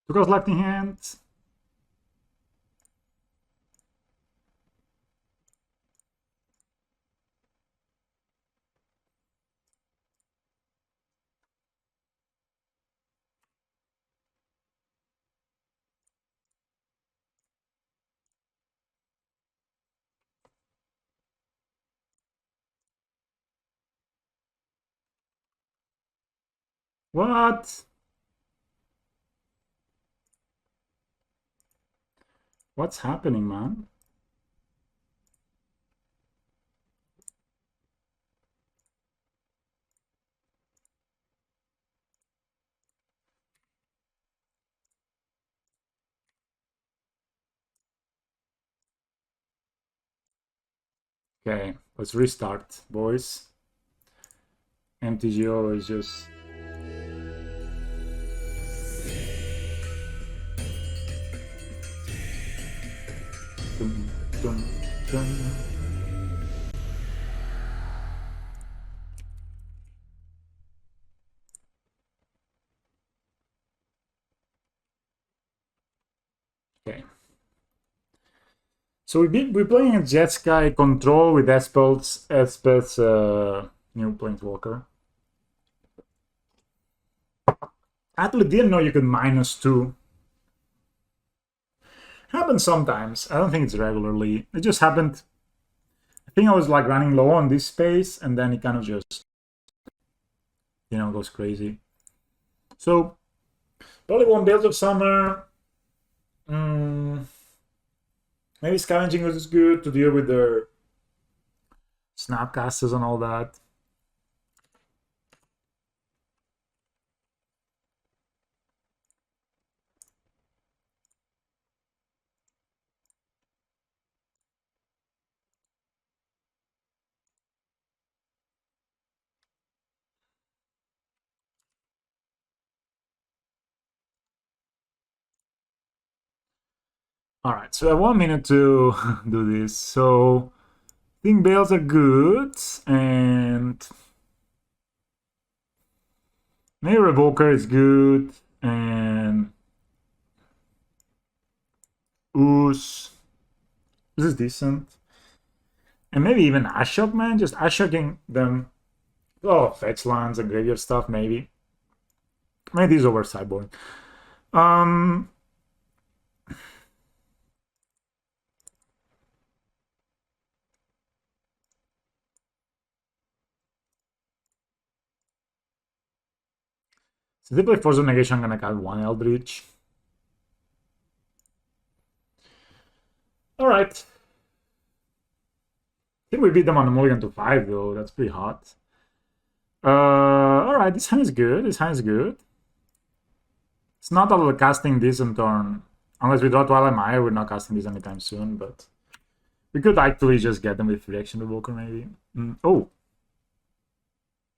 Two cards left in hand. What? What's happening, man? Okay, let's restart, boys. MTGO is just... Dun, dun, dun. Okay. So we're playing a Jet control with Espel's new Planeswalker. I actually didn't know you could -2. Happens sometimes. I don't think it's regularly. It just happened. I think I was like running low on this space, and then it kind of just, goes crazy. So probably one build of summer. Mm, maybe scavenging is good to deal with their snapcasters and all that. All right, so I have 1 minute to do this. So I think bales are good, and maybe revoker is good, and ooze. This is decent, and maybe even Ashok, man. Just Ashoking them. Oh, fetch lands and graveyard stuff, maybe. Maybe these over sideboard. Um, so they play Force of Negation. I'm gonna cut one Eldritch. All right. I think we beat them on the mulligan to 5, though. That's pretty hot. All right. This hand is good. This hand is good. It's not that we're casting this on turn. Unless we draw Twilight Mire, we're not casting this anytime soon, but we could actually just get them with Reaction Revoker, maybe. Oh.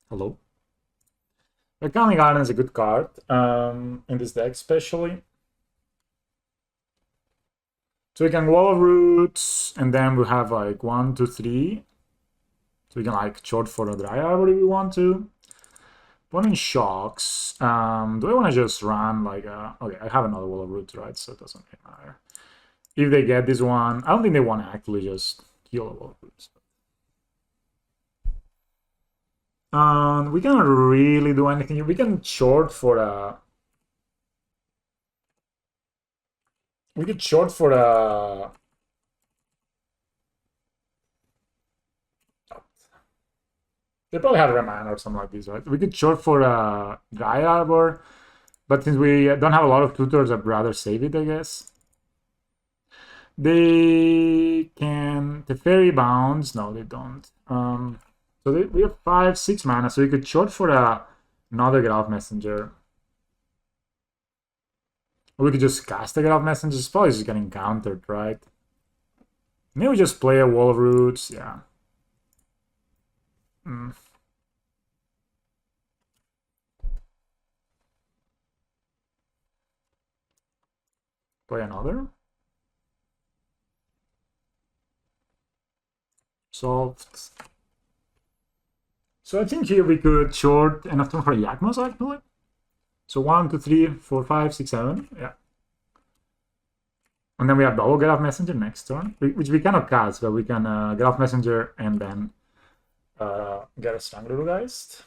Hello. The Calming Garden is a good card in this deck, especially. So we can Wall of Roots, and then we have like 1, 2, 3. So we can like short for a Dry Arbor if we want to. Opponent shocks. Do I want to just run like okay, I have another Wall of Roots, right? So it doesn't really matter. If they get this one, I don't think they want to actually just kill a Wall of Roots. We can't really do anything. We can short for a. We could short for a. They probably had Remand or something like this, right? We could short for a Dry Arbor, but since we don't have a lot of tutors, I'd rather save it, I guess. They can. The fairy bounds. No, they don't. So we have 5, 6 mana, so we could short for another Graph Messenger. Or we could just cast a Graph Messenger. It's probably just getting countered, right? Maybe we just play a Wall of Roots. Yeah. Play another. Solved. So I think here we could short enough time for Yawgmoth, actually. So 1, 2, 3, 4, 5, 6, 7. Yeah. And then we have double Graph Messenger next turn, which we cannot cast, but we can Graph Messenger and then get a Strangler-Geist.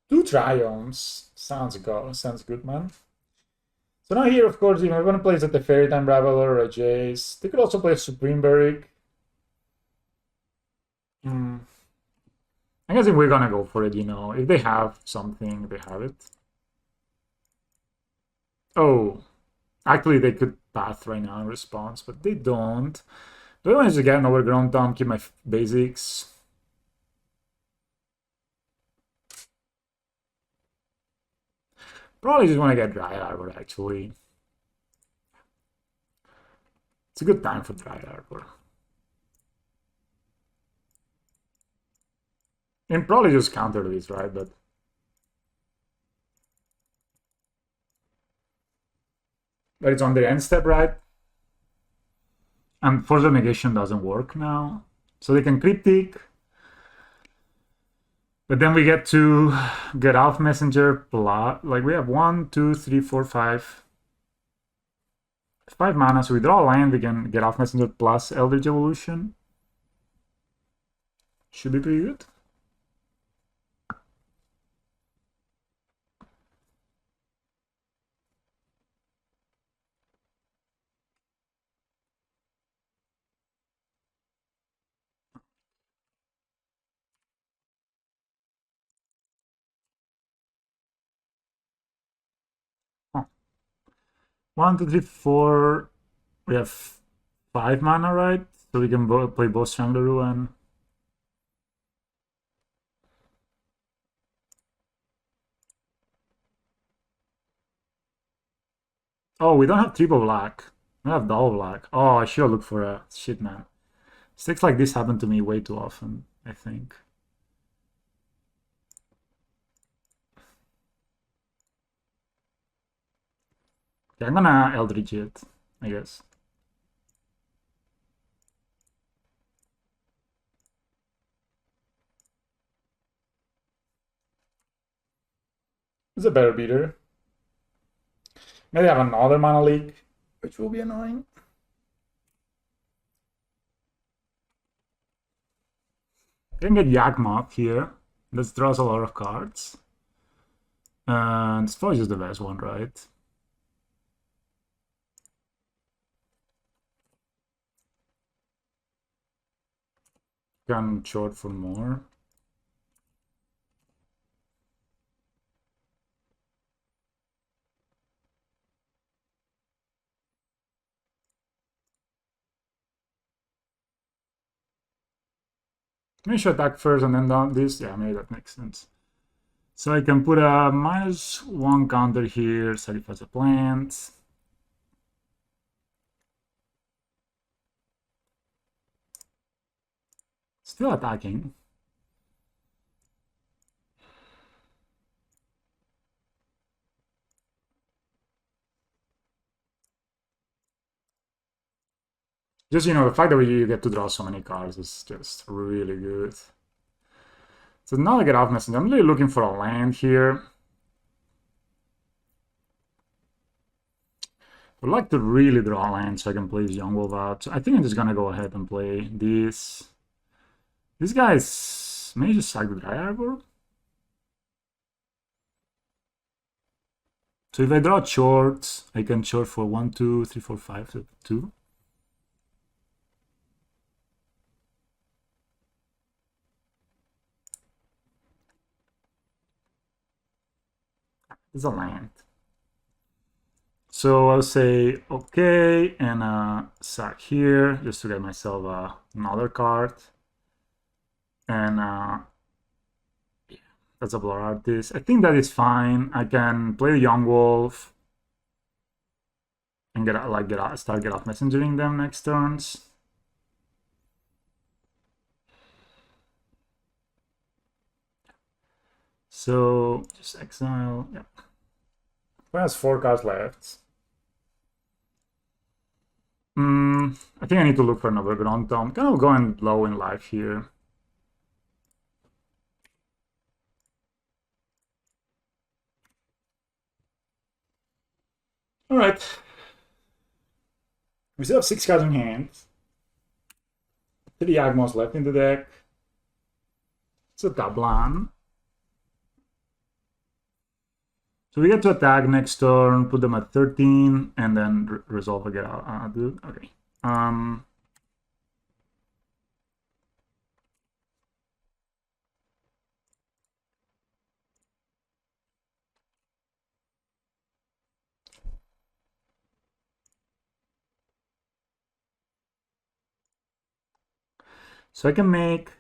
2 Triumphs. Sounds good, man. So now here, of course, if I want to play at the Fairy Time Raveler or a Jace, they could also play Supreme Beric. I guess if we're gonna go for it, if they have something, they have it. Oh, actually, they could path right now in response, but they don't. Do I want to just get an Overgrown Tom, keep my basics? Probably just want to get Dry Arbor, actually. It's a good time for Dry Arbor. And probably just counter this, right? But it's on the end step, right? And Force of Negation doesn't work now. So they can Cryptic. But then we get to get Elf Messenger plus, like we have 1, 2, 3, 4, 5. 5 mana, so we draw a land, we can get Elf Messenger plus Eldritch Evolution. Should be pretty good. 1, 2, 3, 4. We have 5 mana, right? So we can play both Strangler and... Oh, we don't have triple black. We have double black. Oh, I should have looked for a... Shit, man. Sticks like this happen to me way too often, I think. Yeah, I'm gonna Eldritch it, I guess. It's a better beater. Maybe I have another mana leak, which will be annoying. I can get Yawgmoth here. This draws a lot of cards. And Storage is the best one, right? Can short for more. Maybe I should attack first and then down this. Yeah, maybe that makes sense. So I can put a -1 counter here, sacrifice a plant. Still attacking. Just, the fact that you get to draw so many cards is just really good. So now I get off messenger. I'm really looking for a land here. I'd like to really draw a land so I can play this Yawgmoth out. So I think I'm just gonna go ahead and play this. These guys may just sack the Dry Arbor. So if I draw short, I can short for 1, 2, 3, 4, 5, 2. It's a land. So I'll say okay and sack here just to get myself another card. And yeah, that's a Blur Artist. I think that is fine. I can play the Yawgmoth and start get off messengering them next turns. So just exile. Yeah. He has 4 cards left. I think I need to look for another Grand Tome. Kind of going low in life here. All right. We still have 6 cards in hand. 3 Yawgmoths left in the deck. It's a Tablan. So we get to attack next turn, put them at 13, and then resolve again. Dude, okay. So I can make...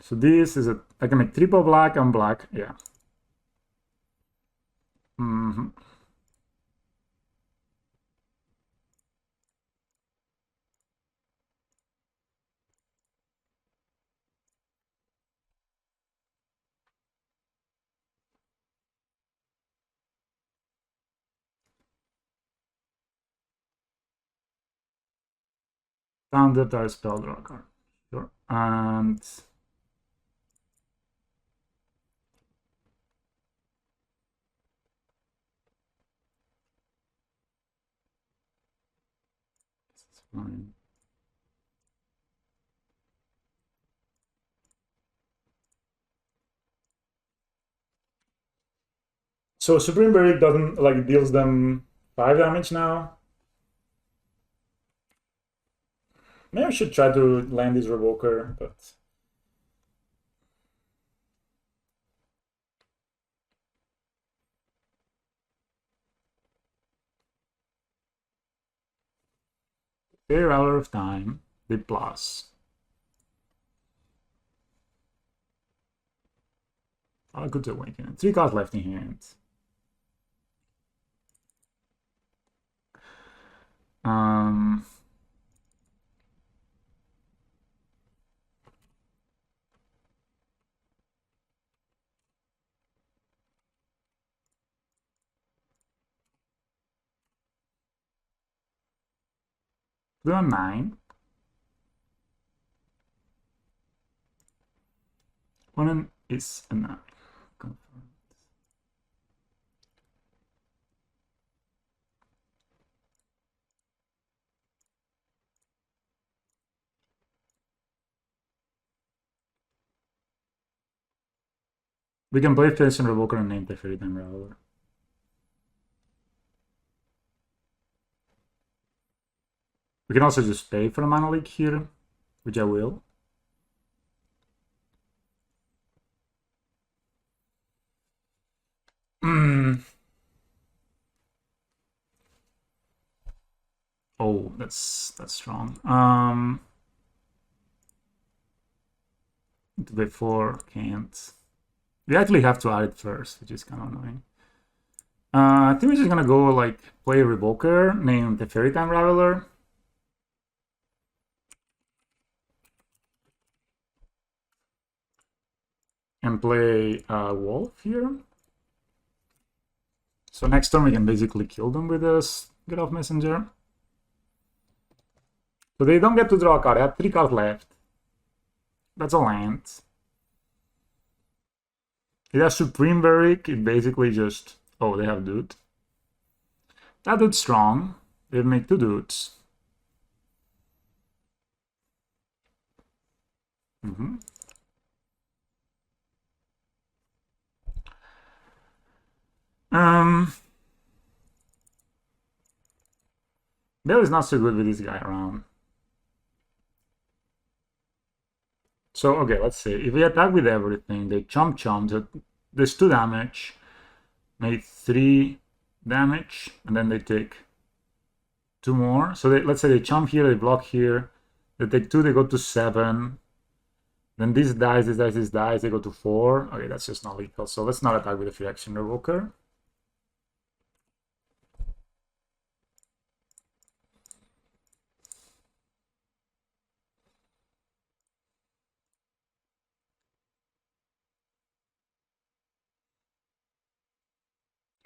So this is I can make triple black and black, yeah. Standard are spell draw card. Sure. And it's fine. So Supreme Verdict doesn't deals them 5 damage now. Maybe I should try to land this Revoker, but Fair Hour of Time, the plus. Oh, good to awaken. 3 cards left in hand. Um, do a 9. Opponent is a 9. Confirmed. We can play Face and Revoker and name the Fairy Time Raveler. We can also just pay for a mana leak here, which I will. Oh, that's strong. Before can't. We actually have to add it first, which is kind of annoying. I think we're just gonna go like play a Revoker named the Fairy Time Raveler. And play Wolf here. So next turn we can basically kill them with this Get Off Messenger. So they don't get to draw a card. I have 3 cards left. That's a land. It has Supreme Beric. It basically just... Oh, they have Dude. That dude's strong. They make 2 dudes. Bill is not so good with this guy around. So, okay, let's see. If we attack with everything, they chomp. So there's 2 damage. Made 3 damage. And then they take 2 more. So let's say they chomp here, they block here. They take 2, they go to 7. Then this dies, they go to 4. Okay, that's just not lethal. So let's not attack with the Free Action Revoker.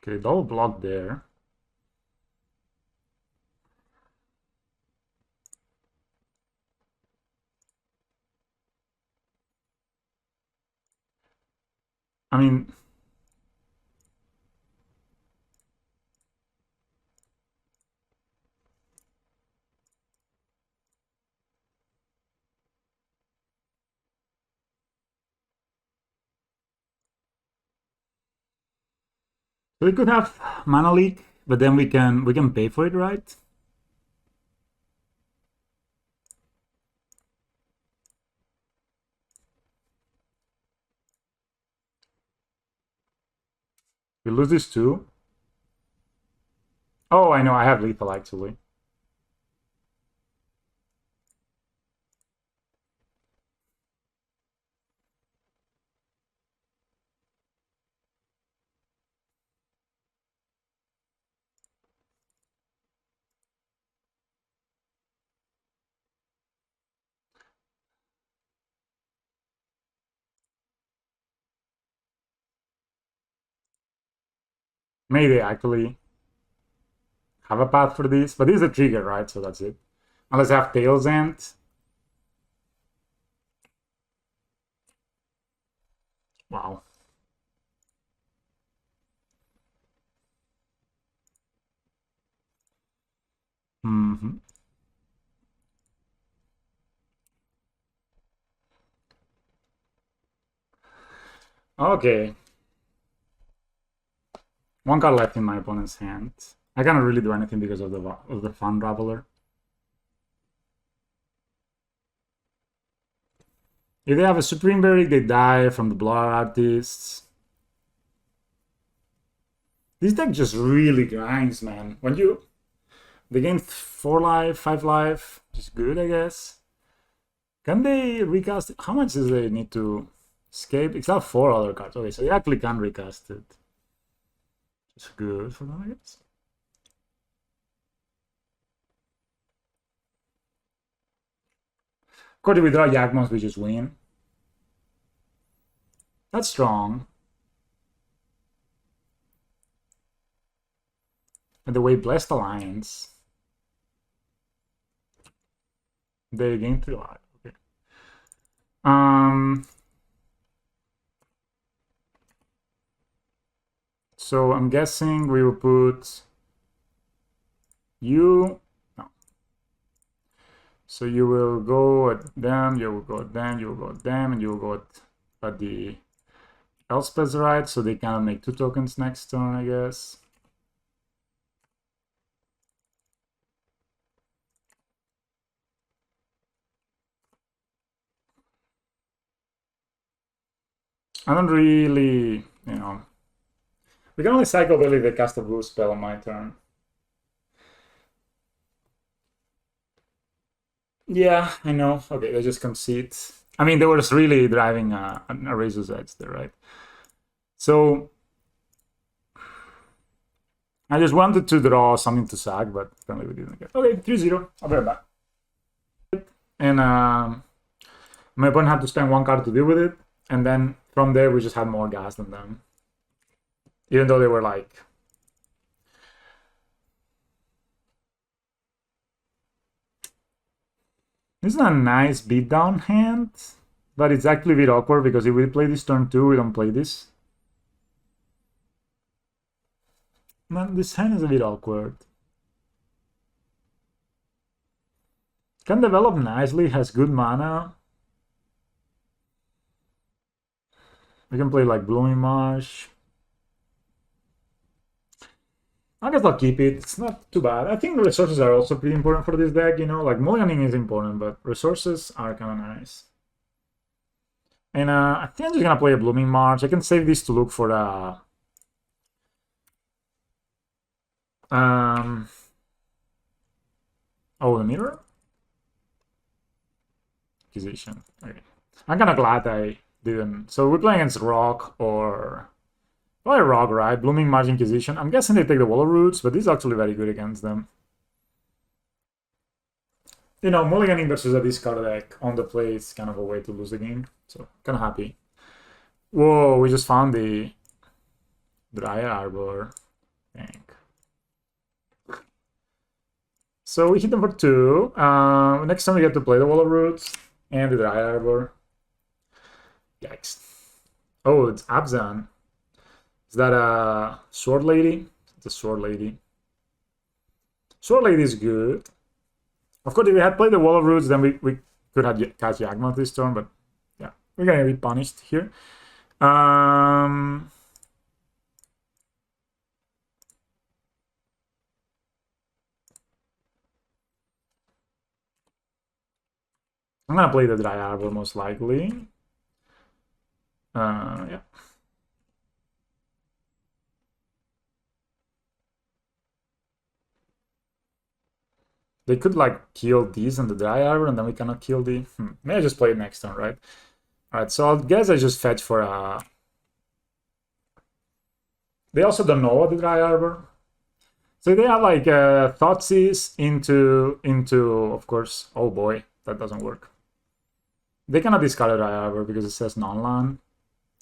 Okay, double block there. I mean... So we could have mana leak, but then we can pay for it, right? We lose this too. Oh, I know, I have lethal actually. Maybe they actually have a path for this, but this is a trigger, right? So that's it. Unless I have Tails End. Wow. Okay. 1 card left in my opponent's hand. I cannot really do anything because of the Fun Raveler. If they have a Supreme Beric, they die from the Blood Artists. This deck just really grinds, man. When They gain 4 life, 5 life, which is good, I guess. Can they recast it? How much does they need to escape? It's not 4 other cards. Okay, so they actually can recast it. It's good for them, I guess. Of course, if we draw Yawgmoth, we just win. That's strong. And the way Blessed Alliance. They gain 3 life. Okay. So I'm guessing we will put you. No. So you will go at them, you will go at them, you will go at them, and you will go at the Elspeth's right, so they can make 2 tokens next turn, I guess. I don't really, we can only cycle really the cast a blue spell on my turn. Yeah, I know. Okay, they just concede. I mean, they were just really driving a Razor's Edge there, right? So I just wanted to draw something to sack, but apparently we didn't get. Okay, 3-0. I'll be right back. And my opponent had to spend 1 card to deal with it, and then from there we just had more gas than them. Even though they were like... This is a nice beatdown hand, but it's actually a bit awkward because if we play this turn 2, we don't play this. Man, this hand is a bit awkward. Can develop nicely, has good mana. We can play like Blooming Marsh. I guess I'll keep it. It's not too bad. I think the resources are also pretty important for this deck, like mulliganing is important, but resources are kind of nice. And I think I'm just gonna play a Blooming Marsh. I can save this to look for the... Oh, the mirror? Acquisition. Okay. I'm kind of glad I didn't. So we're playing against Rock or... Probably Rock, right? Blooming Marsh Inquisition. I'm guessing they take the Wall of Roots, but this is actually very good against them. Mulliganing versus a discard deck on the play is kind of a way to lose the game. So, kind of happy. Whoa, we just found the Dry Arbor. Thank. So we hit them for 2. Next time we get to play the Wall of Roots and the Dry Arbor. Yikes. Oh, it's Abzan. Is that a Sword Lady? It's a Sword Lady. Sword Lady is good. Of course, if we had played the Wall of Roots, then we could have catch Yawgmoth this turn, but yeah, we're gonna be punished here. I'm gonna play the Dry Arbor most likely. Yeah. They could like kill these and the Dry Arbor, and then we cannot kill the... Maybe I just play it next turn, right? Alright, so I guess I just fetch for a... They also don't know the Dry Arbor. So they have like Thoughtseize into, of course... Oh boy, that doesn't work. They cannot discard a Dry Arbor because it says non-land.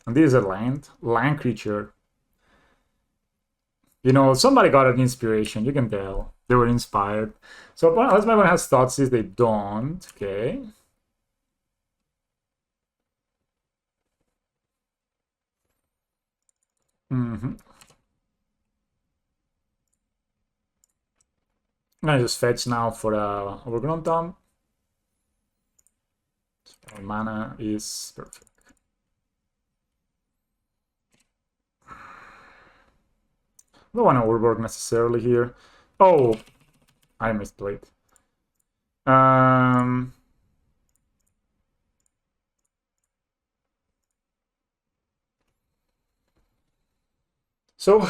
And this is a land creature. Somebody got an inspiration, you can tell. They were inspired. So unless my one has Thoughtseize, they don't. Okay. I'm gonna just fetch now for Overgrown Tomb. Our mana is perfect. Don't want to overwork necessarily here. Oh, I misplayed. So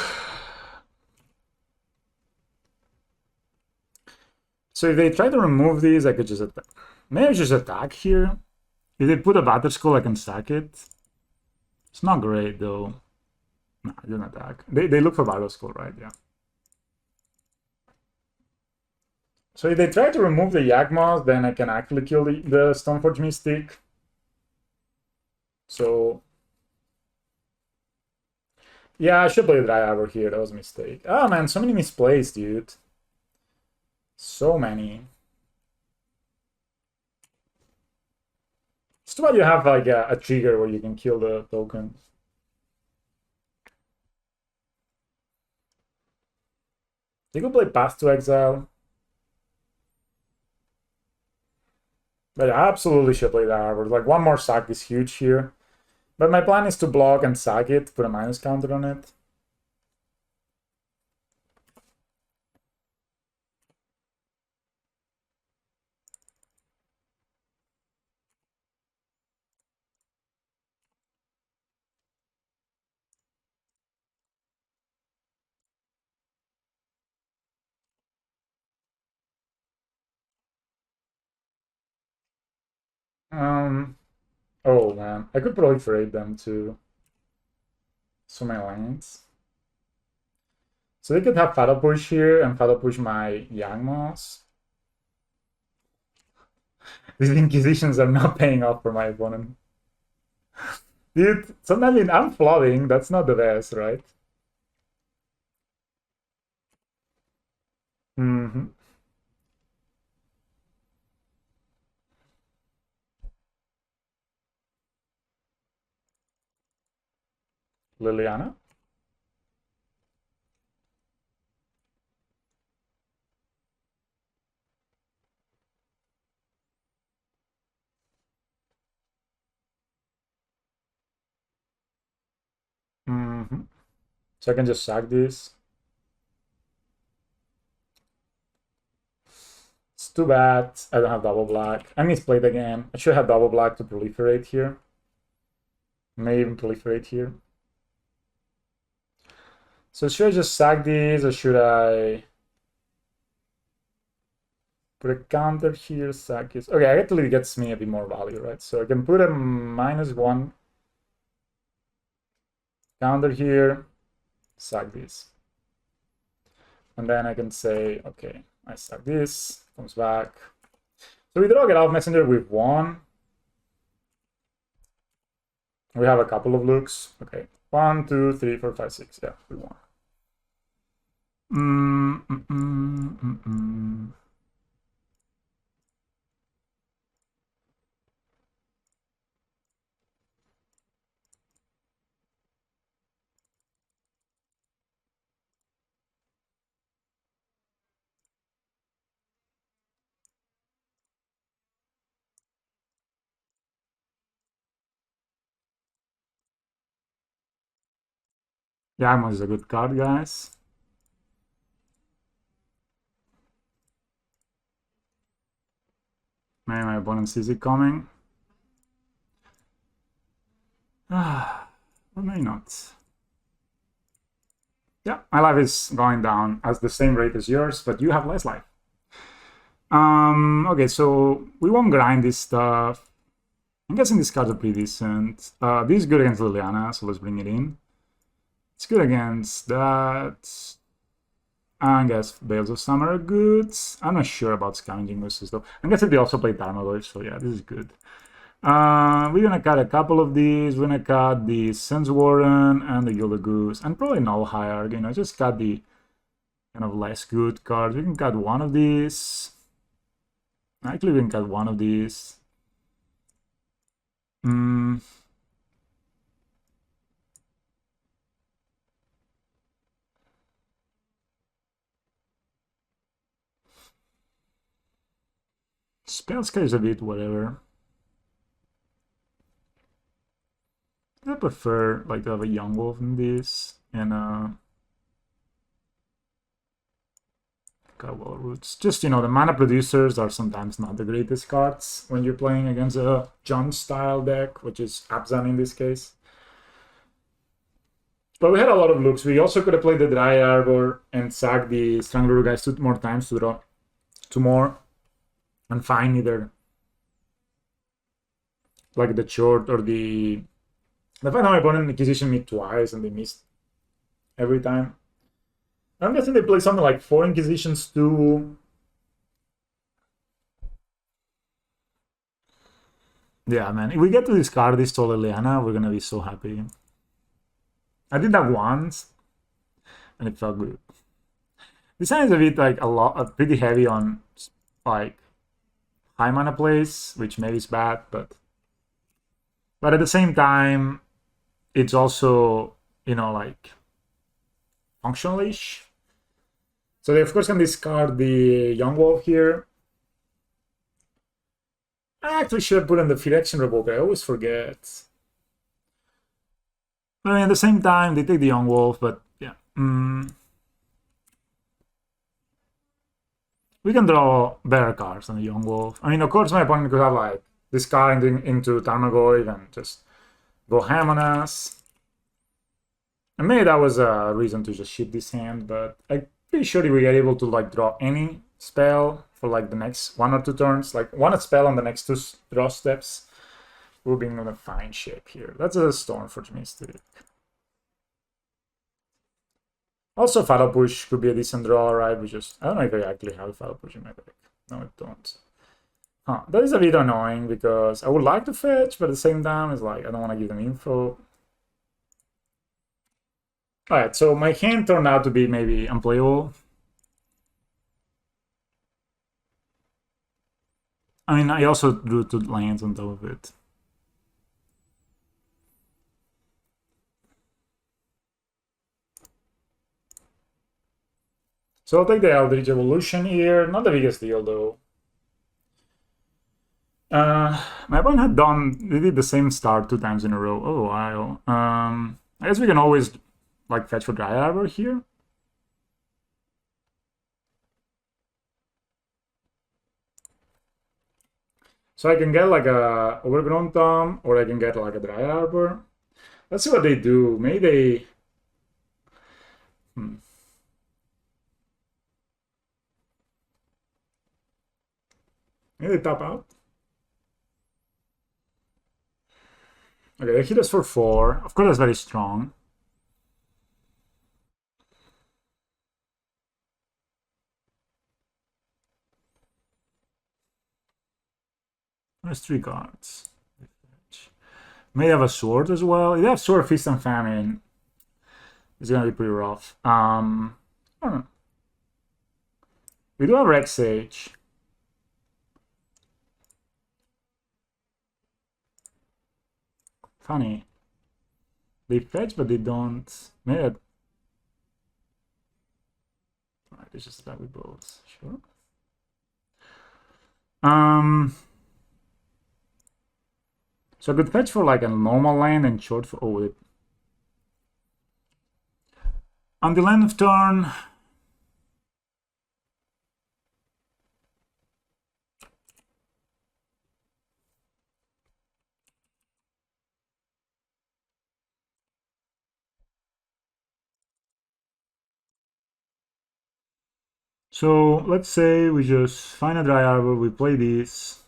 So if they try to remove these, I could just attack. Maybe just attack here. If they put a Battle Skull, I can sack it. It's not great though. No, I didn't attack. They look for Battle Skull, right? Yeah. So if they try to remove the Yawgmoth, then I can actually kill the Stoneforge Mystic. So yeah, I should play Dry Arbor here. That was a mistake. Oh man, so many misplays, dude. So many. It's too bad you have like a trigger where you can kill the token. You could play Path to Exile. But I absolutely should play that Arbor. Like one more sack is huge here. But my plan is to block and sack it, put a minus counter on it. Oh man, I could proliferate them to so many lanes. So they could have Fatal Push here and Fatal Push my Yawgmoths. These Inquisitions are not paying off for my opponent. Dude, sometimes I'm flooding, that's not the best, right? Mm-hmm. Liliana? Mm-hmm. So I can just sack this. It's too bad I don't have double black. I misplayed again. I should have double black to proliferate here. May even proliferate here. So should I just sack these or should I put a counter here, sack it? Okay, actually gets me a bit more value, right? So I can put a -1 counter here, sack this. And then I can say, okay, I sack this, comes back. So we draw Get Out Messenger with 1. We have a couple of looks. Okay, 1, 2, 3, 4, 5, 6. Yeah, we won. Yawgmoth is a good card, guys. Maybe my opponent sees it coming. Or maybe not. Yeah, my life is going down at the same rate as yours, but you have less life. Okay, so we won't grind this stuff. I'm guessing these cards are pretty decent. This is good against Liliana, so let's bring it in. It's good against that. I guess Bales of Summer are good. I'm not sure about Scavenging Mooses though. I guess they also play Tarmogoyf, so yeah, this is good. We're gonna cut a couple of these. We're gonna cut the Sense Warden and the Gilded Goose, and probably Null Hierarch. You know, just cut the kind of less good cards. We can cut one of these. Actually, we can cut one of these. Spellscape is a bit whatever. I prefer like to have a Yawgmoth in this and Cowbell Roots. Just, you know, the mana producers are sometimes not the greatest cards when you're playing against a John style deck, which is Abzan in this case. But we had a lot of looks. We also could have played the Dry Arbor and sacked the Strangler guys 2 more times to draw two more and find either like the short or the fact that my opponent Inquisition me twice and they missed every time. I'm guessing they play something like 4 Inquisitions, 2. Yeah, man. If we get to discard this to Liliana, we're gonna be so happy. I did that once, and it felt good. This hand is a bit like pretty heavy on like high mana plays, which maybe is bad, but at the same time, it's also, you know, like functional-ish. So they of course can discard the Yawgmoth here. I actually should have put in the Phyrexian Revoker. I always forget. I mean, at the same time, they take the Yawgmoth, but yeah. We can draw better cards than the Yawgmoth. I mean, of course, my opponent could have like this card into Tarmogoyf and just go ham on us. And maybe that was a reason to just ship this hand, but I'm pretty sure if we get able to like draw any spell for like the next 1 or 2 turns, like one spell on the next 2 draw steps, we'll be in a fine shape here. That's a Stormforge Mystic. Also, Fatal Push could be a decent draw, right? I don't know if I actually have Fatal Push in my deck. No, I don't. Huh, that is a bit annoying because I would like to fetch, but at the same time, it's like I don't want to give them info. Alright, so my hand turned out to be maybe unplayable. I mean, I also drew 2 lands on top of it. So I'll take the Eldritch Evolution here. Not the biggest deal, though. My opponent had they did the same start 2 times in a row. Oh, wow. I guess we can always like fetch for Dry Arbor here. So I can get like a Overgrown Tomb, or I can get like a Dry Arbor. Let's see what they do. Maybe they... Maybe they tap out. Okay, they hit us for 4. Of course, that's very strong. There's 3 cards. May have a sword as well. If they have Sword, Feast, and Famine, it's gonna be pretty rough. I don't know. We do have Rex Sage. Funny. They fetch, but they don't. Maybe. Alright, they just attack with both. Sure. So I could fetch for like a normal land and short for... Oh, it... On the land of turn... So let's say we just find a Dry Arbor, we play this.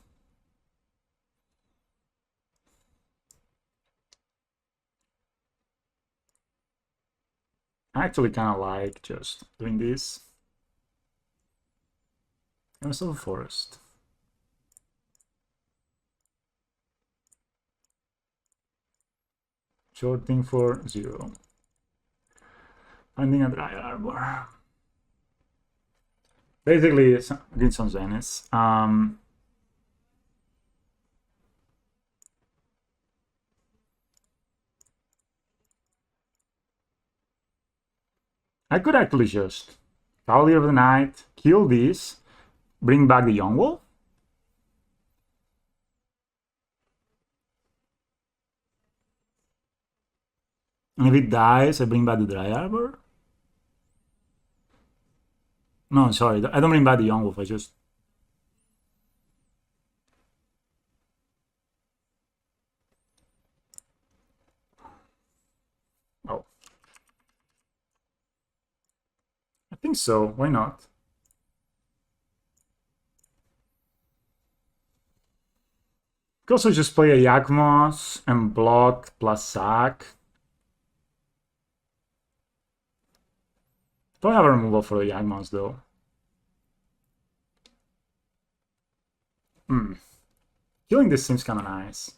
I actually kind of like just doing this. And also a forest. Shorting for 0. Finding a Dry Arbor. Basically, against some Zenith. I could actually just Cavalier of the Night, kill this, bring back the Yawgmoth. And if it dies, I bring back the Dry Arbor. No, sorry, I don't bring back the Yawgmoth, I just... Oh. I think so, why not? could also just play a Yawgmoth and block plus sack. Don't have a removal for the Yawgmoth though. Killing this seems kind of nice.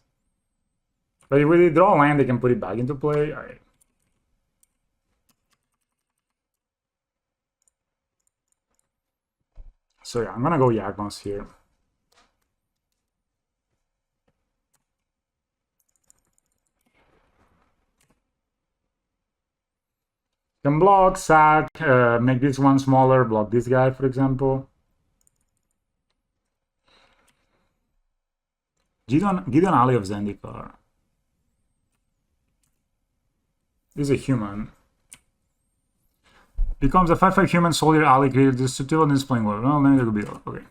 But if we draw a land, they can put it back into play. Alright. So yeah, I'm gonna go Yawgmoth here. Can block, sack, make this one smaller, block this guy, for example. Gideon Ali of Zendikar. This is a human. Becomes a 5/5 human soldier ally created destructible and is playing well. Well, then there could be okay.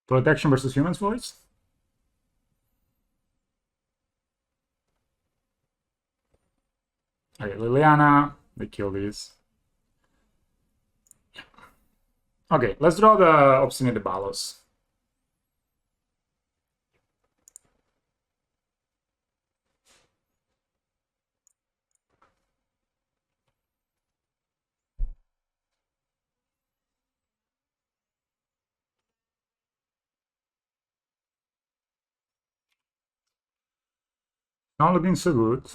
Protection versus humans voice. Okay, Liliana. They kill these. Okay, let's draw the Obstinate Balos. Not looking so good.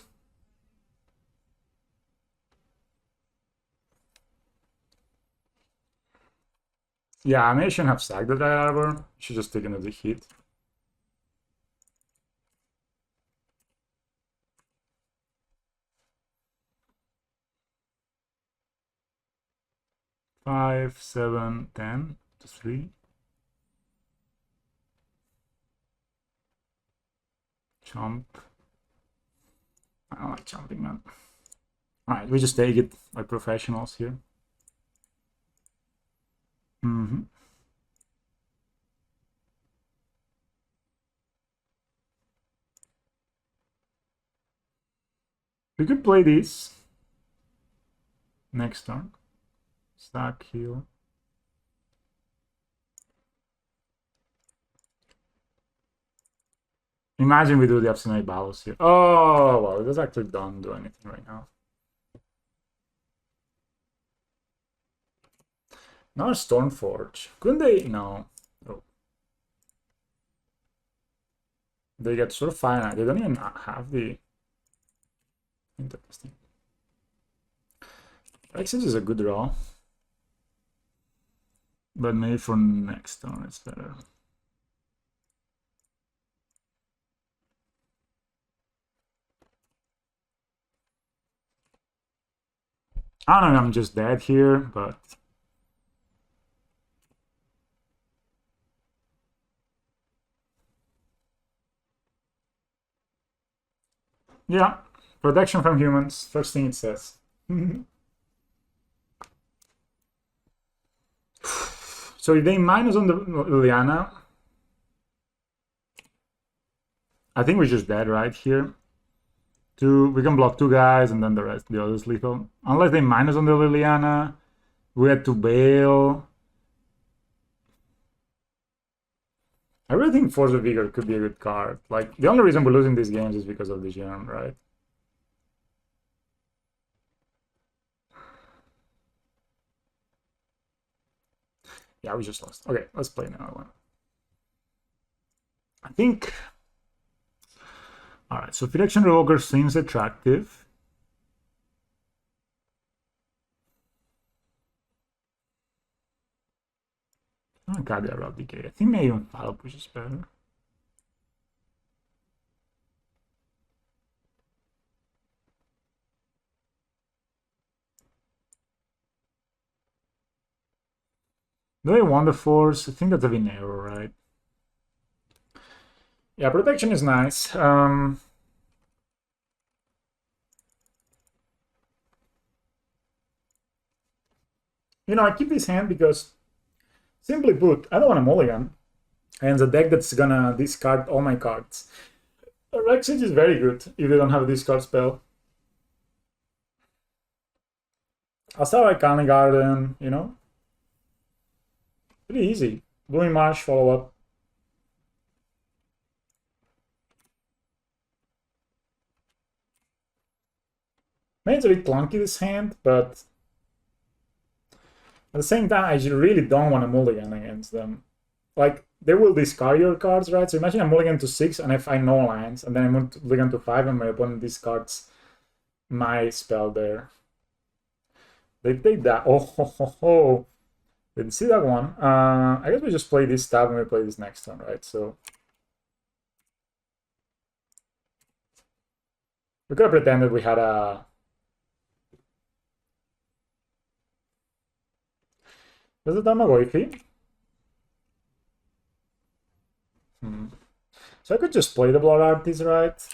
Yeah, I may shouldn't have sacked the Dry Arbor. Should just take another hit. Five, 7, 10 to 3. Chomp. I don't like chomping, man. Alright, we just take it like professionals here. We could play this next turn. Stack, heal. Imagine we do the Obstinate Battles here. Oh, well, this actually don't do anything right now. Now Stormforge. Couldn't they? No. Oh. They get sort of finite. They don't even have the... Interesting. Exit is a good draw. But maybe for next turn it's better. I don't know, I'm just dead here, but... Yeah, protection from humans, first thing it says. So if they minus on the Liliana, I think we're just dead right here. We can block 2 guys and then the others lethal. Unless they minus on the Liliana, we had to bail. I really think Force of Vigor could be a good card. Like, the only reason we're losing these games is because of the gem, right? Yeah, we just lost. Okay, let's play another one. I think... Alright, so Firection Revoker seems attractive. Oh, God, they're Rob Decay. I think maybe even Follow Push is better. Do I Wonder Force? I think that's a Vinero, right? Yeah, protection is nice. You know, I keep this hand because, simply put, I don't want a mulligan. And the deck that's gonna discard all my cards. Rexage is very good if you don't have a discard spell. I'll start Iconic Garden, you know? Pretty easy. Blooming Marsh, follow up. Maybe it's a bit clunky, this hand, but at the same time, I really don't want a mulligan against them. Like, they will discard your cards, right? So imagine a mulligan to 6, and if I no lands, and then I mulligan to 5, and my opponent discards my spell there. They take that. Oh, ho, ho, ho. Didn't see that one. I guess we just play this tab and we play this next one, right? So we could have pretended we had a... Was it Tamagotchi? So I could just play the Blood Artist, right?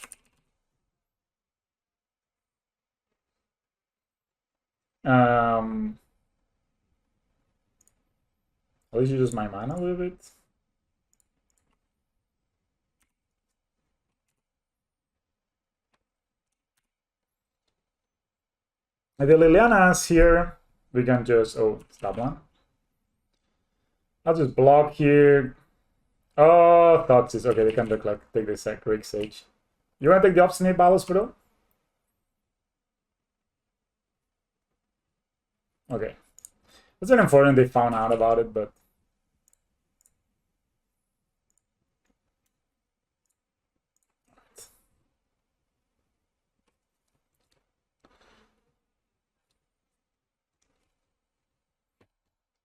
At least use my mana a little bit. And the Liliana's here. We can just... Oh, stop one. I'll just block here. Oh, Thoughtsis. Okay, they can look like take the Sacred Sage. You want to take the Obstinate Battles, bro? Okay. It's very unfortunate they found out about it, but...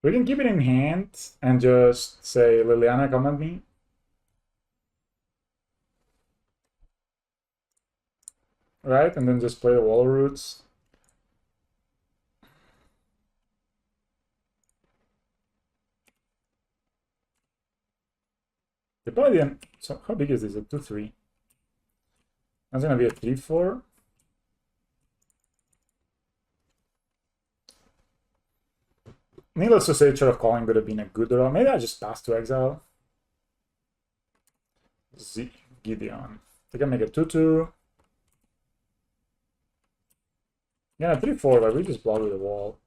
We can keep it in hand and just say, Liliana, come at me. Right? And then just play the Wall Roots. They probably didn't... So how big is this? A 2-3? That's gonna be a 3-4. Needless to say, Chart of Calling would have been a good draw. Maybe I just pass to exile. Gideon. They can make a 2-2. Yeah, 3-4, but we just block with the wall.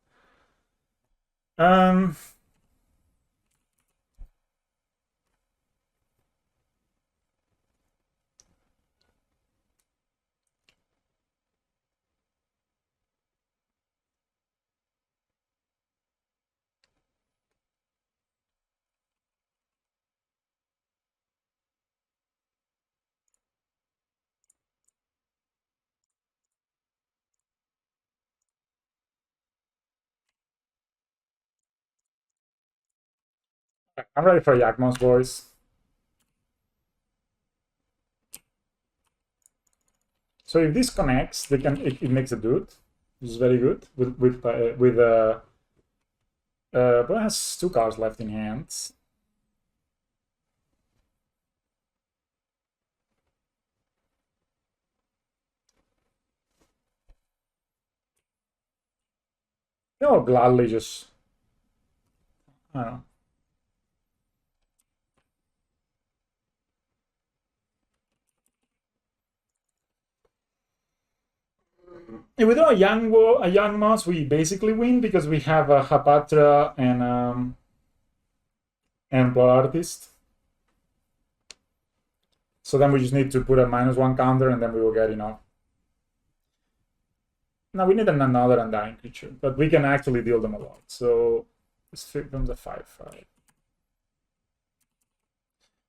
I'm ready for Yawgmoth, boys. So if this connects, they can it makes a dude, which is very good. But it has 2 cards left in hand. I'll gladly just... I don't know. If we draw a Yawgmoth, we basically win because we have a Hapatra and Blood Artist. So then we just need to put a -1 counter and then we will get enough. Now we need another Undying creature, but we can actually deal them a lot. So this becomes a 5-5.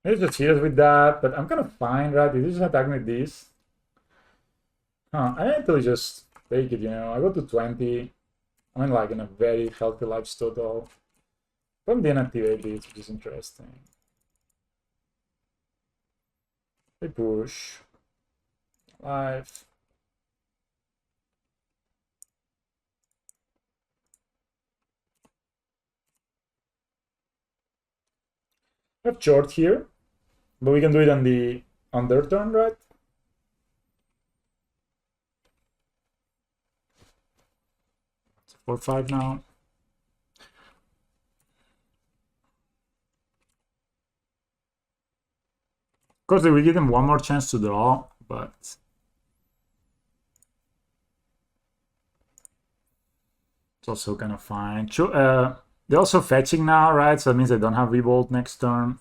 Maybe just hit us with that, but I'm kind of fine, right? If you just attack me with this. I actually just take it, you know. I go to 20. I'm in like in a very healthy lives total. From the inactivate this, which is interesting. They push. Life. We have short here, but we can do it on the on their turn, right? It's 4-5 now. Of course, they will give them one more chance to draw, but it's also kind of fine. They're also fetching now, right? So that means they don't have Revolt next turn.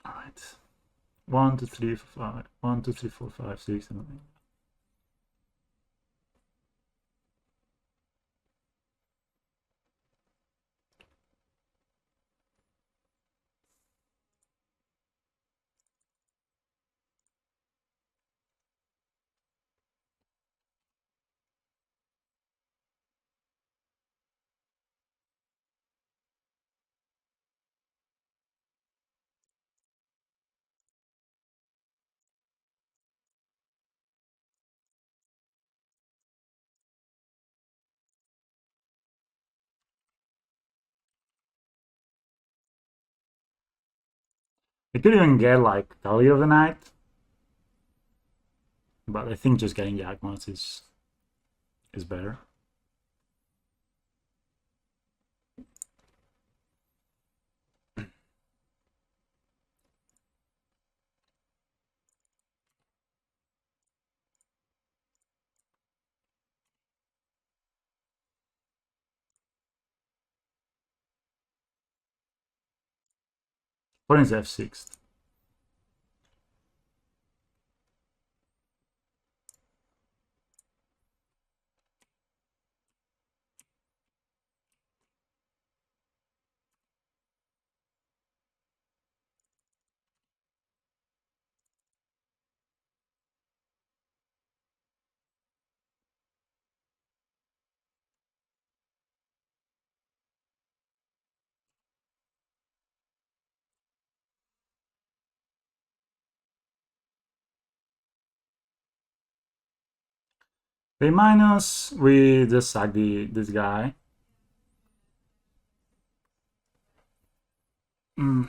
All right. 1, 2, 3, 4, 5. 1, 2, 3, 4, 5, 6, 7, 8. They could even get like Tally of the Night, but I think just getting Yawgmoth is better. What is F6? A minus, we just sack this guy. Of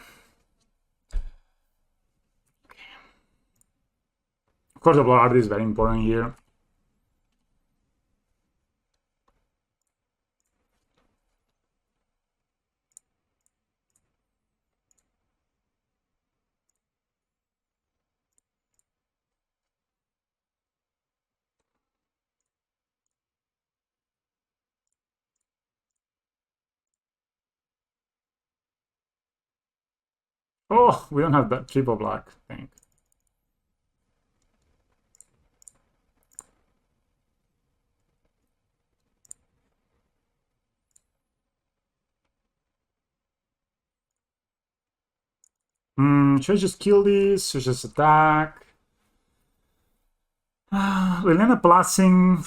course, the blood is very important here. Oh, we don't have that triple black thing. Should I just kill this? Should I just attack? Liliana Blessing.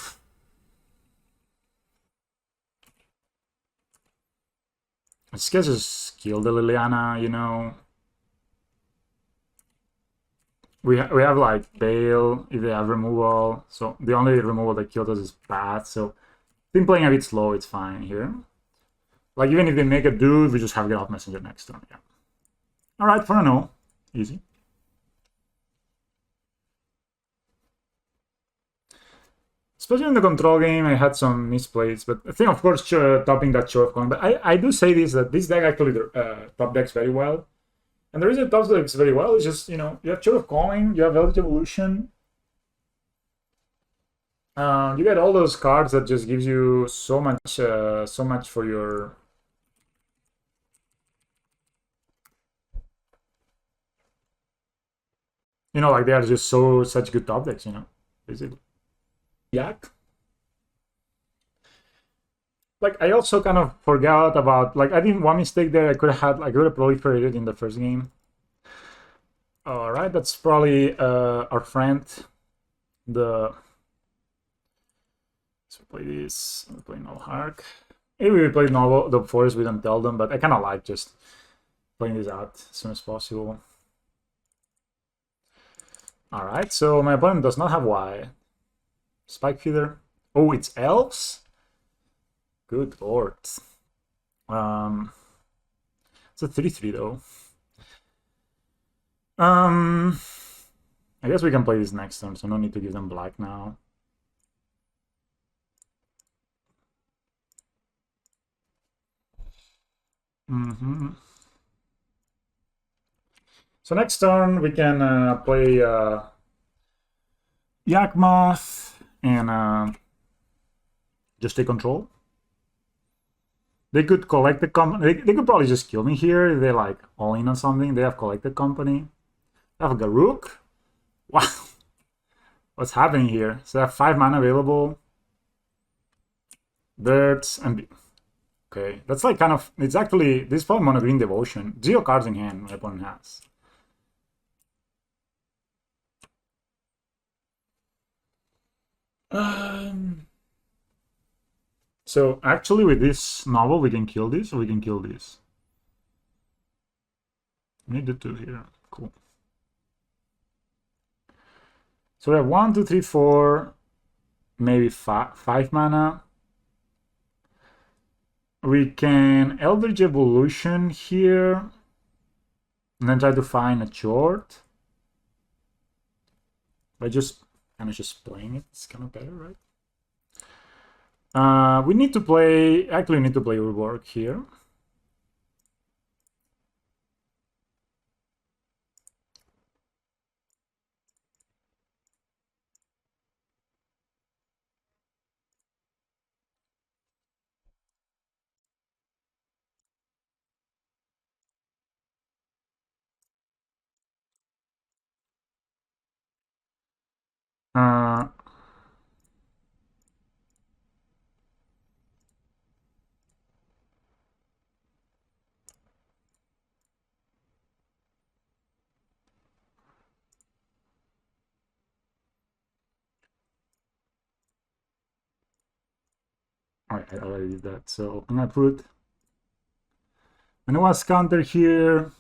I just guess just kill the Liliana, you know. We have like Bale if they have removal. So the only removal that killed us is Path. So been playing a bit slow, it's fine here. Like even if they make a dude, we just have Get Off Messenger next turn. Yeah. Alright, for a no. Easy. Especially in the control game, I had some misplays, but I think, of course, topping that Show of Coin. But I do say this, that this deck actually top decks very well. And the reason it top decks very well is just, you know, you have Show of Coin, you have Velvet Evolution. You get all those cards that just gives you so much for your... You know, like they are just such good top decks, you know, basically. Yak. Like I also kind of forgot about, like I did one mistake there. I could have proliferated in the first game. All right, that's probably our friend. Let's play this. We'll play Noble Hark. Maybe we play Noble the Forest. We don't tell them, but I kind of like just playing this out as soon as possible. All right, so my opponent does not have Y. Spike Feeder. Oh, it's elves? Good lord. It's a 3/3 though. I guess we can play this next turn, so no need to give them black now. So next turn we can play Yawgmoth and just take control. They could collect the company. They could probably just kill me here if they're like all in on something. They have collected company. They have a Garuk. Wow. What's happening here? So I have 5 mana available. Birds and... Okay, that's like kind of... It's actually... This is probably Mono Green Devotion. 0 cards in hand my opponent has. So actually with this novel we can kill this or we can kill this. We need the 2 here. Cool. So we have 1, 2, 3, 4, maybe 5 mana. We can Eldritch Evolution here. And then try to find a short. By just kind of just playing it, it's kind of better, right? We need to play... Actually, we need to play Rework here. Uh, Alright, I already did that. So I'm gonna put Anoa's counter here.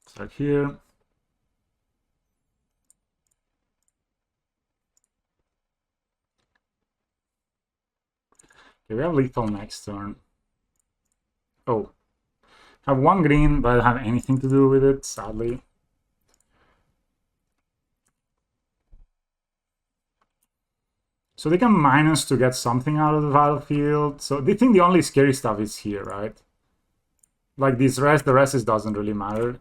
Start here. Okay, we have lethal next turn. Oh. I have 1 green, but I don't have anything to do with it, sadly. So they can minus to get something out of the battlefield. So they think the only scary stuff is here, right? Like this rest, the rest doesn't really matter.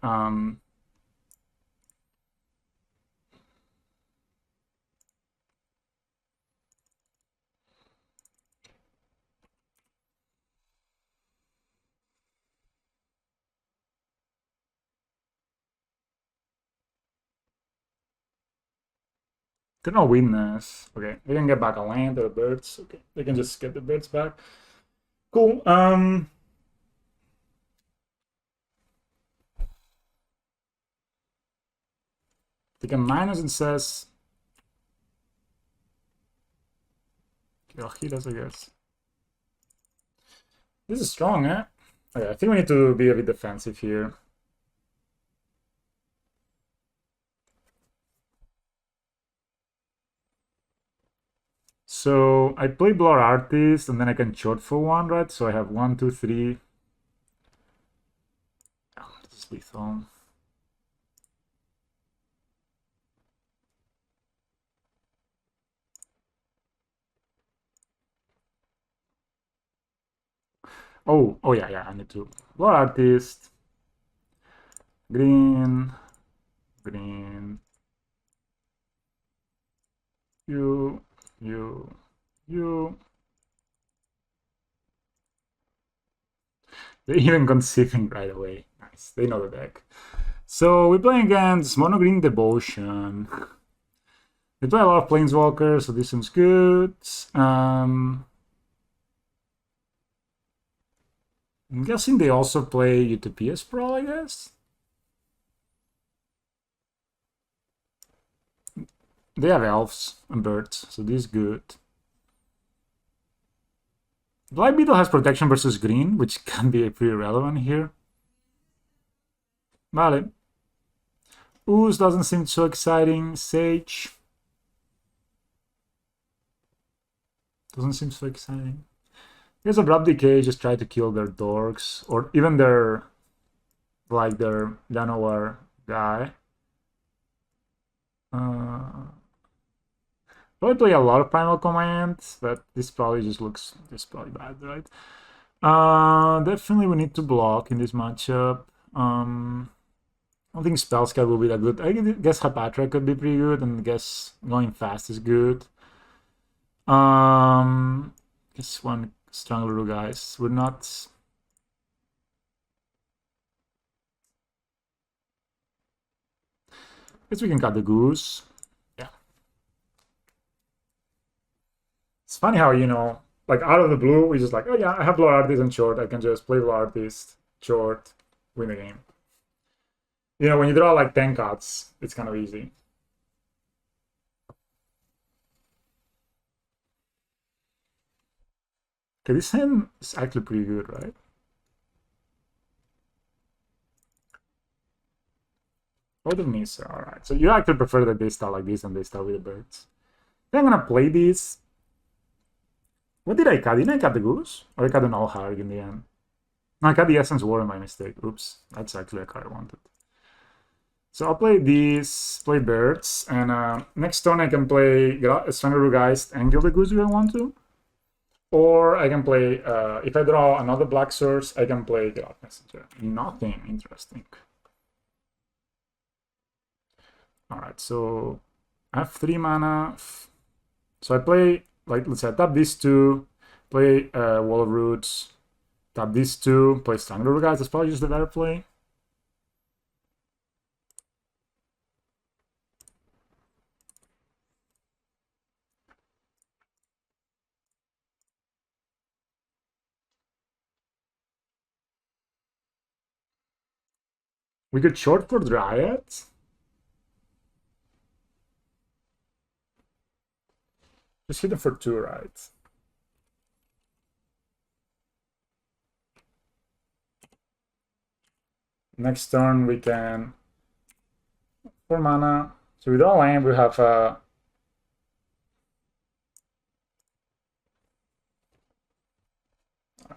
They're not witness. Okay, they can get back a land or the birds. Okay, they can just get the birds back. Cool. They can minus and says. Okay, he does, I guess. This is strong, eh? Okay, I think we need to be a bit defensive here. So I play Blood Artist and then I can short for 1, right? So I have 1, 2, 3. Oh, this is lethal. Oh yeah, I need to. Blood Artist. Green. Green. You. They're even conceiving right away. Nice. They know the deck. So we're playing against Mono Green Devotion. They play a lot of Planeswalkers, so this seems good. I'm guessing they also play Utopia Sprawl, I guess? They have elves and birds, so this is good. Black Beetle has protection versus green, which can be pretty relevant here. Vale. Ooze doesn't seem so exciting. Sage. Doesn't seem so exciting. Here's Abrupt Decay, just try to kill their dorks, or even their, like, their Llanowar guy. Probably play a lot of Primal Command, but this probably just looks just probably bad, right? Definitely we need to block in this matchup. I don't think Spellscat will be that good. I guess Hapatra could be pretty good, and I guess going fast is good. Guess one Strangler guys. We're not. Guess we can cut the goose. Yeah. It's funny how, you know, like out of the blue, we just like, oh yeah, I have Lord Artist and short. I can just play Lord Artist, short, win the game. You know, when you draw like 10 cards, it's kind of easy. Okay, this hand is actually pretty good, right? Both of these are alright. So you actually prefer that they start like this and they start with the birds. Then I'm gonna play these. What did I cut? Didn't I cut the goose? Or I cut an all hard in the end? No, I cut the Essence War by mistake. Oops, that's actually a card I wanted. So I'll play these, play birds, and next turn I can play Strangle Geist and kill the goose if I want to. Or I can play, if I draw another black source, I can play Geralt Messenger. Nothing interesting. Alright, so I have 3 mana. So I play, like, let's say I tap these 2, play Wall of Roots, tap these 2, play Strangler Geist. That's probably just the better play. We could short for Dryad. Just hit him for 2, right? Next turn we can 4 mana. So with all land we have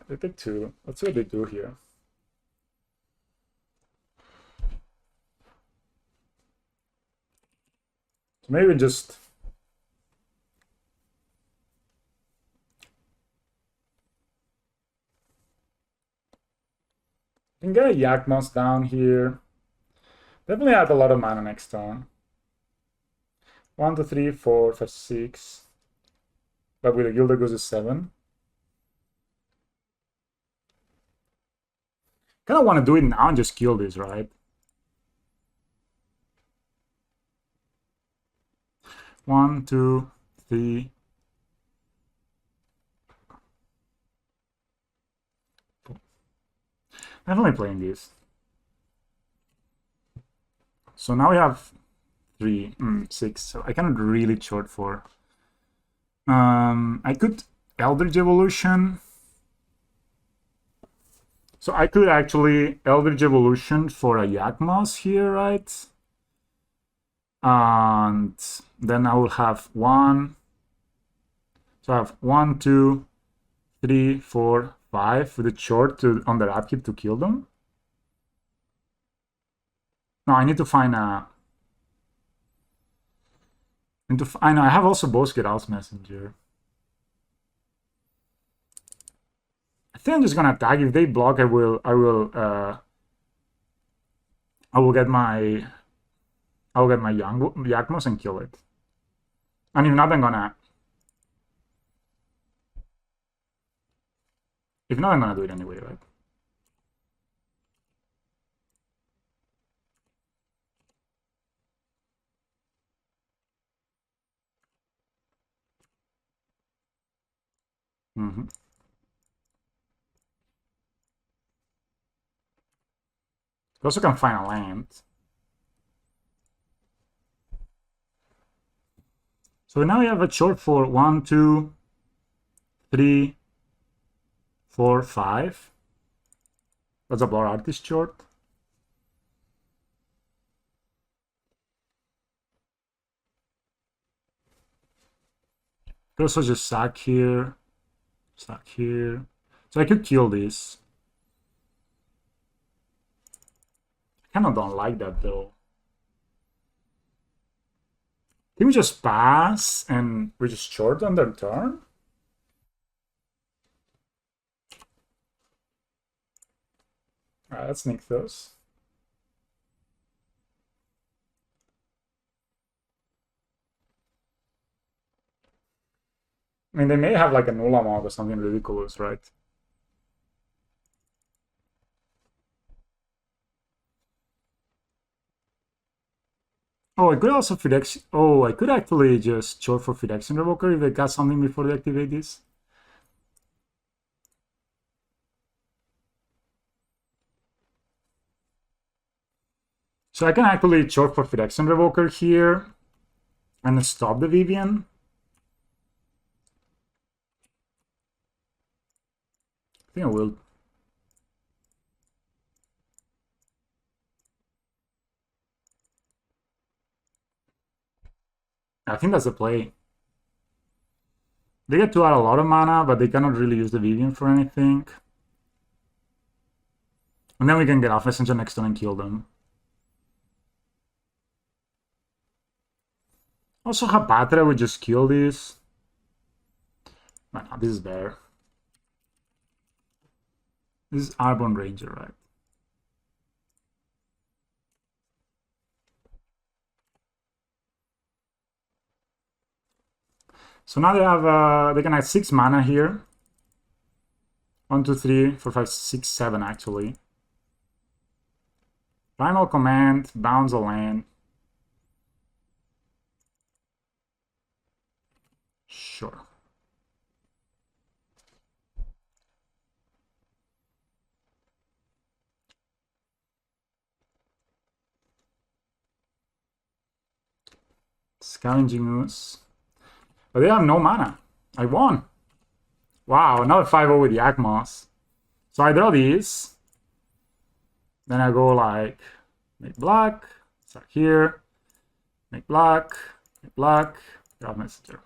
they take 2. Let's see what they do here. So maybe just can get a Yawgmoth down here. Definitely add a lot of mana next turn. 1, 2, 3, 4, 5, 6. But with a Gilded Goose is 7. Kind of want to do it now and just kill this, right? 1, 2, 3. Definitely playing this. So now we have 3, 6. So I cannot really short for. I could Eldritch Evolution. So I could actually Eldritch Evolution for a Yawgmoth here, right? And then I will have 1. So I have 1, 2, 3, 4, 5 with a short on their upkeep to kill them. No, I need to find a. I know I have also both Geralt's Messenger. I think I'm just gonna attack. If they block, I will get my Yawgmoth and kill it. And if not, I'm gonna do it anyway, right? You also can find a land. So now we have a short for 1, 2, 3, 4, 5. That's a Blood Artist short. could also just sack here. Sack here. So I could kill this. I kind of don't like that though. Can we just pass and we just short on their turn? Alright, let's nick those. I mean, they may have like a Yawgmoth or something ridiculous, right? Oh, I could also Fidex. Oh, I could actually just short for Fidex Invoker if they got something before they activate this. So I can actually short for Fidex Revoker here and stop the Vivian. I think I will. I think that's the play. They get to add a lot of mana, but they cannot really use the Vivian for anything. And then we can get off Messenger next turn and kill them. Also, Hapatra would just kill this. No, this is bear. This is Arbon Ranger, right? So now they have they can add 6 mana here. 1, 2, 3, 4, 5, 6, 7 actually. Primal Command, bounds a land. Sure. Scavenging Moose. But they have no mana. I won. Wow, another 5-0 with Yawgmoth. So I draw these. Then I go like, make black, start here, make black, draw Messenger.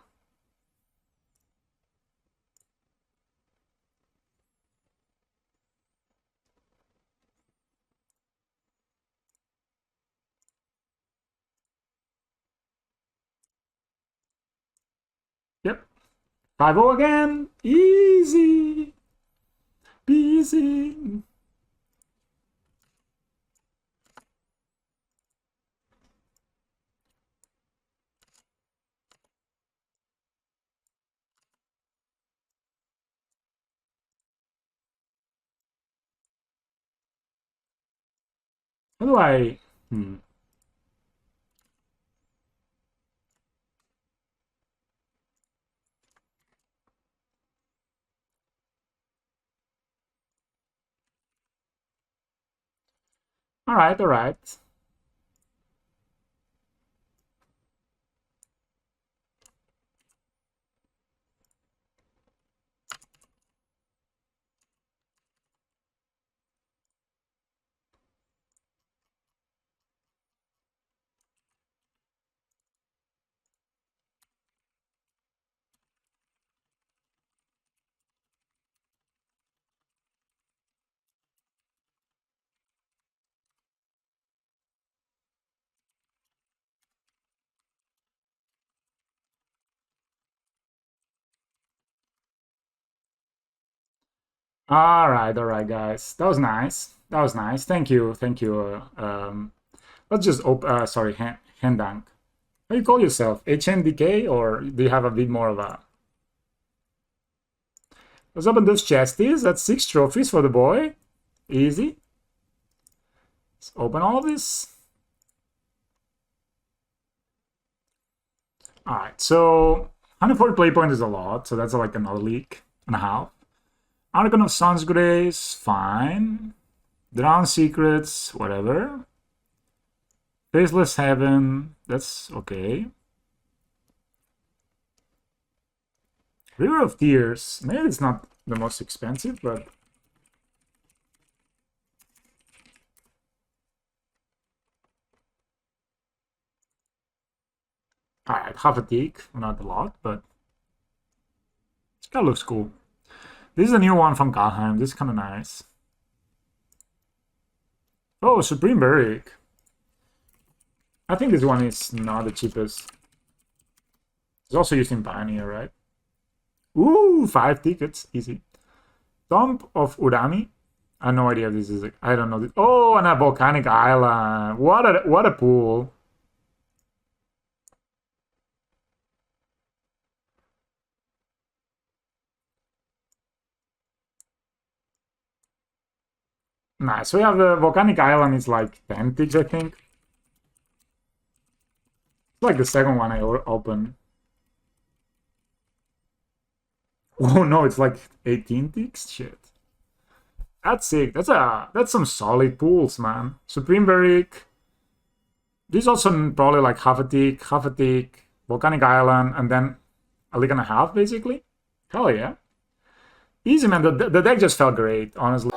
Yep. 5-0 again. Easy. Easy. How do I... Alright, alright. Alright, guys. That was nice. That was nice. Thank you, thank you. Let's just sorry, hand dunk. How do you call yourself? HNDK, or do you have a bit more of a... Let's open those chesties. That's 6 trophies for the boy. Easy. Let's open all of this. Alright, so 140 play points is a lot, so that's like another league and a half. Archon of Sun's Grace, fine. Drown Secrets, whatever. Faceless Heaven, that's okay. River of Tears, maybe it's not the most expensive, but... Alright, half a tick, not a lot, but... That looks cool. This is a new one from Galheim. This is kind of nice. Oh, Supreme Beric. I think this one is not the cheapest. It's also used in Pioneer, right? Ooh, 5 tickets. Easy. Tomb of Urami. I have no idea if this is. I don't know. This. Oh, and a volcanic island. What a pool. Nice. So we have the volcanic island. Is like 10 ticks, I think. It's like the second one I opened. Oh no, it's like 18 ticks. Shit. That's sick. That's some solid pools, man. Supreme Beric. This is also probably like half a tick, Volcanic Island, and then a lick and a half, basically. Hell yeah. Easy, man. The deck just felt great, honestly.